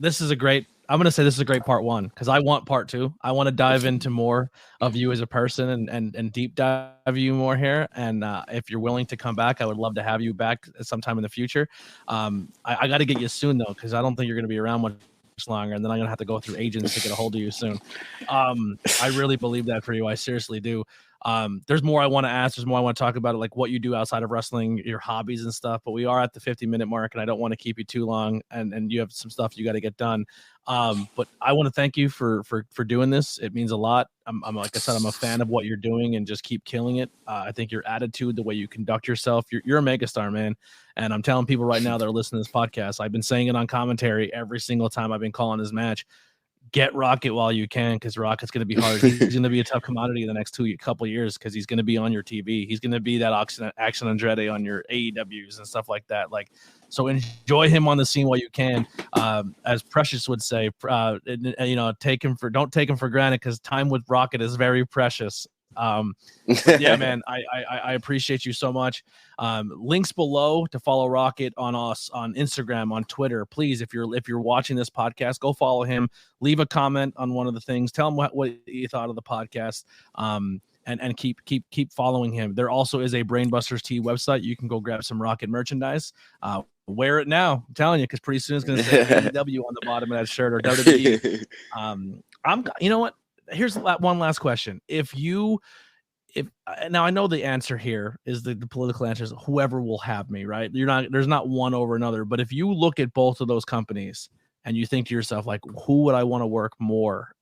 This is a great. I'm gonna say this is a great part 1 because I want part 2. I want to dive into more of you as a person and deep dive you more here. And if you're willing to come back, I would love to have you back sometime in the future. I got to get you soon though because I don't think you're gonna be around much longer, and then I'm gonna have to go through agents to get a hold of you soon. I really believe that for you. I seriously do. There's more I want to ask. There's more I want to talk about, like what you do outside of wrestling, your hobbies and stuff. But we are at the 50-minute mark, and I don't want to keep you too long. And you have some stuff you got to get done. But I want to thank you for doing this. It means a lot. I'm like I said, I'm a fan of what you're doing, and just keep killing it. I think your attitude, the way you conduct yourself, you're a megastar, man. And I'm telling people right now that are listening to this podcast, I've been saying it on commentary every single time I've been calling this match. Get Rocket while you can, because Rocket's going to be hard. He's going to be a tough commodity in the next couple years because he's going to be on your TV. He's going to be that Action Andrade on your AEWs and stuff like that. Like, so enjoy him on the scene while you can. As Precious would say, don't take him for granted because time with Rocket is very precious. But yeah, man, I appreciate you so much. Links below to follow Rocket on us on Instagram, on Twitter. Please, if you're watching this podcast, go follow him. Leave a comment on one of the things. Tell him what you thought of the podcast. And keep following him. There also is a Brainbusters Tee website. You can go grab some Rocket merchandise. Wear it now. I'm telling you, because pretty soon it's going to say AEW on the bottom of that shirt or WWE. You know what? Here's one last question. If now I know the answer here is the political answer is whoever will have me, right? There's not one over another. But if you look at both of those companies and you think to yourself, like, who would I want to work more?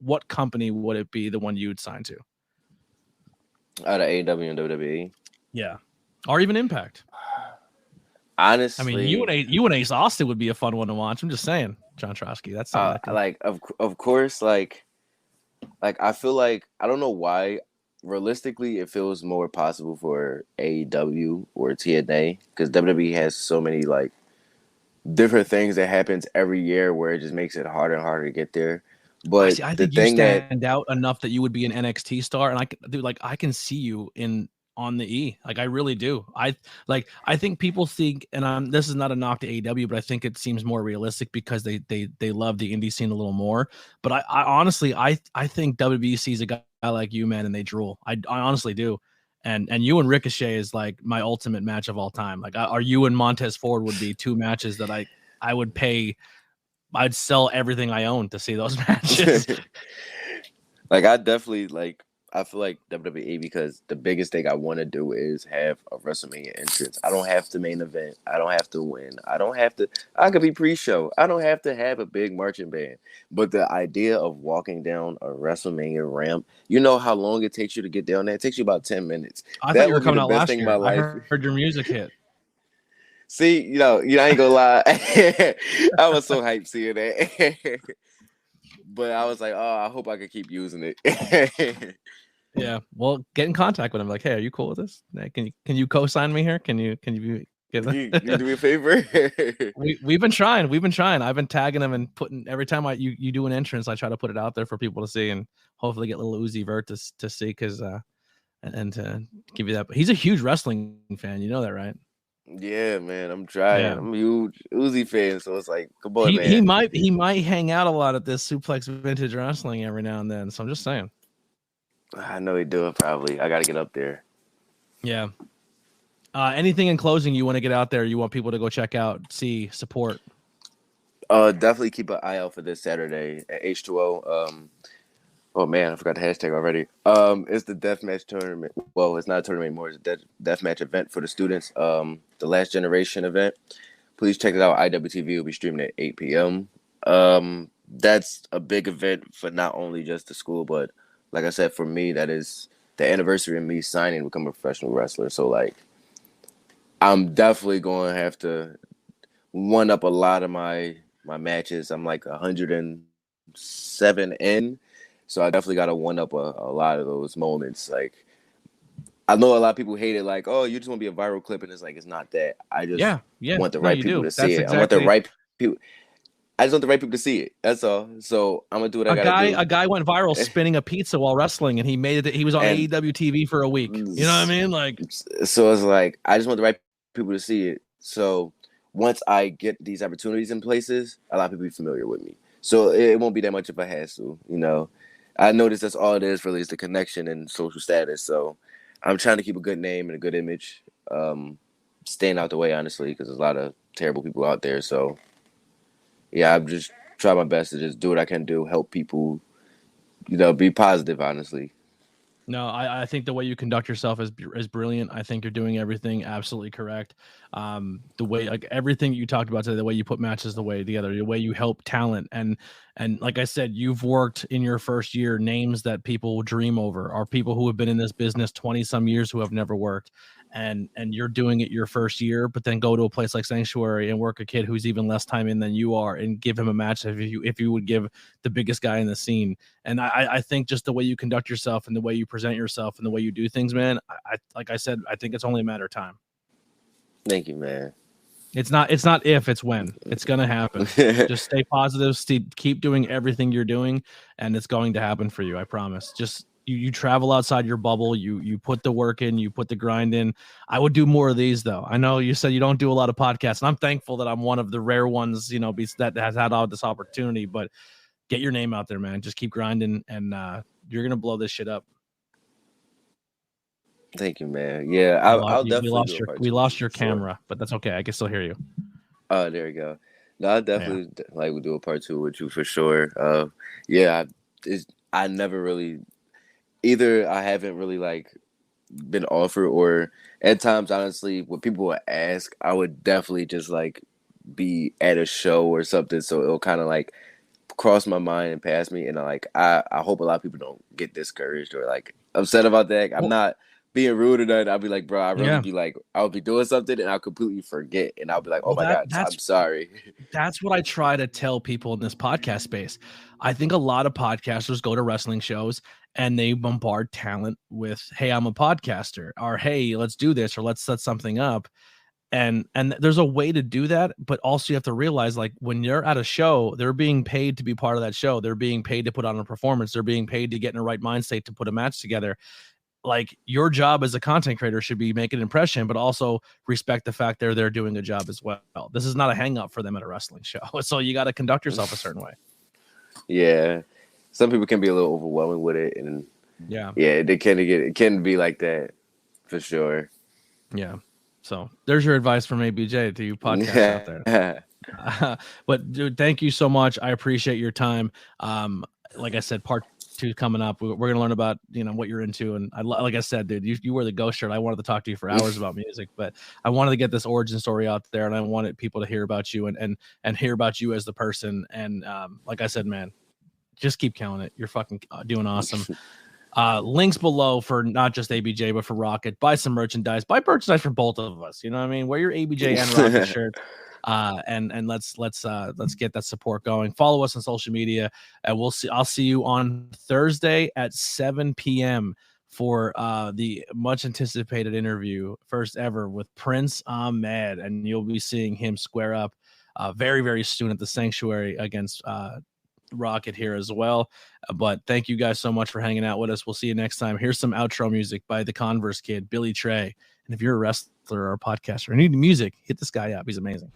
What company would it be the one you'd sign to? Out of AEW and WWE. Yeah. Or even Impact. Honestly, I mean, you and Ace Austin would be a fun one to watch. I'm just saying, John Trotsky. That's something like of course, like I feel like I don't know why. Realistically, it feels more possible for AEW or TNA because WWE has so many like different things that happens every year where it just makes it harder and harder to get there. But I the think you thing stand out enough that you would be an NXT star, and I can see you on the E. Like I really do. I think people think, and this is not a knock to AEW, but I think it seems more realistic because they love the indie scene a little more. But I honestly think WWE sees a guy like you, man, and they drool. I honestly do. And you and Ricochet is like my ultimate match of all time. Like, are you and Montez Ford would be 2 matches that I would pay. I'd sell everything I own to see those matches. Like I feel like WWE because the biggest thing I want to do is have a WrestleMania entrance. I don't have to main event. I don't have to win. I could be pre-show. I don't have to have a big marching band. But the idea of walking down a WrestleMania ramp, you know how long it takes you to get down there? It takes you about 10 minutes. I thought That you were would be coming the out best last thing in year. my life. I heard your music hit. See, I ain't gonna lie. I was so hyped seeing that. But I was like, oh, I hope I can keep using it. Yeah. Well, get in contact with him. Like, hey, are you cool with this? Can you co-sign me here? Can you Can you do me a favor? We've been trying. I've been tagging him and putting every time you do an entrance, I try to put it out there for people to see and hopefully get little Uzi Vert to see because and to give you that. But he's a huge wrestling fan. You know that, right? Yeah, man. I'm trying. Yeah. I'm a huge Uzi fan, so it's like, come on, He man. might hang out a lot at this Suplex Vintage Wrestling every now and then. So I'm just saying. I know he do it probably. I got to get up there. Yeah. Anything in closing you want to get out there? You want people to go check out, see, support? Definitely keep an eye out for this Saturday at H2O. Oh man, I forgot the hashtag already. It's the deathmatch tournament. Well, it's not a tournament anymore. It's a deathmatch event for the students. The Last Generation event. Please check it out. IWTV will be streaming at 8 p.m. That's a big event for not only just the school, but like I said, for me, that is the anniversary of me signing to become a professional wrestler. So like, I'm definitely going to have to one up a lot of my matches. I'm like 107 in. So I definitely got to one up a lot of those moments. Like, I know a lot of people hate it, like, oh, you just want to be a viral clip, and it's like, it's not that. I just want the right people to see it. I want the right people. I just want the right people to see it. That's all. So I'm gonna do what I gotta do. A guy went viral spinning a pizza while wrestling, and he made it. He was on AEW TV for a week. You know what I mean? Like, so it's like I just want the right people to see it. So once I get these opportunities in places, a lot of people be familiar with me. So it won't be that much of a hassle, you know. I noticed that's all it is really is the connection and social status. So I'm trying to keep a good name and a good image, staying out the way, honestly, because there's a lot of terrible people out there. So yeah, I'm just trying my best to just do what I can do, help people, you know, be positive, honestly. No, I think the way you conduct yourself is brilliant. I think you're doing everything absolutely correct. The way, like everything you talked about today, the way you put matches the way together, the way you help talent, and like I said, you've worked in your first year names that people will dream over, are people who have been in this business 20 some years who have never worked, and you're doing it your first year, but then go to a place like Sanctuary and work a kid who's even less time in than you are, and give him a match if you would give the biggest guy in the scene. And I think just the way you conduct yourself and the way you present yourself and the way you do things, man, like I said, I think it's only a matter of time. Thank you, man. It's not if, it's when. It's going to happen. Just stay positive, keep doing everything you're doing, and it's going to happen for you. I promise. Just you travel outside your bubble. You put the work in, you put the grind in. I would do more of these, though. I know you said you don't do a lot of podcasts, and I'm thankful that I'm one of the rare ones, you know, that has had all this opportunity, but get your name out there, man. Just keep grinding, and you're going to blow this shit up. Thank you, man. Yeah, I'll definitely we lost your camera, but that's okay. I can still hear you. Oh, there we go. No, I definitely like would do a part 2 with you for sure. Yeah, I never really either. I haven't really like been offered, or at times, honestly, when people would ask, I would definitely just like be at a show or something, so it'll kind of like cross my mind and pass me, and I hope a lot of people don't get discouraged or like upset about that. I'm not being rude or nothing. I'll be like, bro, I'd really be like, I'll be doing something and I'll completely forget, and I'll be like, oh my God, I'm sorry. That's what I try to tell people in this podcast space. I think a lot of podcasters go to wrestling shows and they bombard talent with, hey, I'm a podcaster, or hey, let's do this, or let's set something up. And there's a way to do that, but also you have to realize, like, when you're at a show, they're being paid to be part of that show. They're being paid to put on a performance. They're being paid to get in the right mind state to put a match together. Like, your job as a content creator should be make an impression, but also respect the fact they're doing a job as well. This is not a hang up for them at a wrestling show. So you got to conduct yourself a certain way. Yeah. Some people can be a little overwhelming with it. And yeah, it can be like that for sure. Yeah. So there's your advice from ABJ to you podcasts out there. But dude, thank you so much. I appreciate your time. Like I said, part 2 coming up. We're going to learn about, you know, what you're into. And like I said, dude, you wear the ghost shirt. I wanted to talk to you for hours about music, but I wanted to get this origin story out there, and I wanted people to hear about you and hear about you as the person. And like I said, man, just keep killing it. You're fucking doing awesome. Links below for not just ABJ, but for Rocket. Buy some merchandise. Buy merchandise for both of us. You know what I mean? Wear your ABJ and Rocket shirt. And let's get that support going. Follow us on social media, and I'll see you on Thursday at 7 p.m. for the much anticipated interview, first ever with Prince Ahmed, and you'll be seeing him square up very, very soon at the Sanctuary against Rocket here as well. But thank you guys so much for hanging out with us. We'll see you next time. Here's some outro music by the Converse Kid, Billy Trey. And if you're a wrestler or a podcaster or need music, hit this guy up. He's amazing.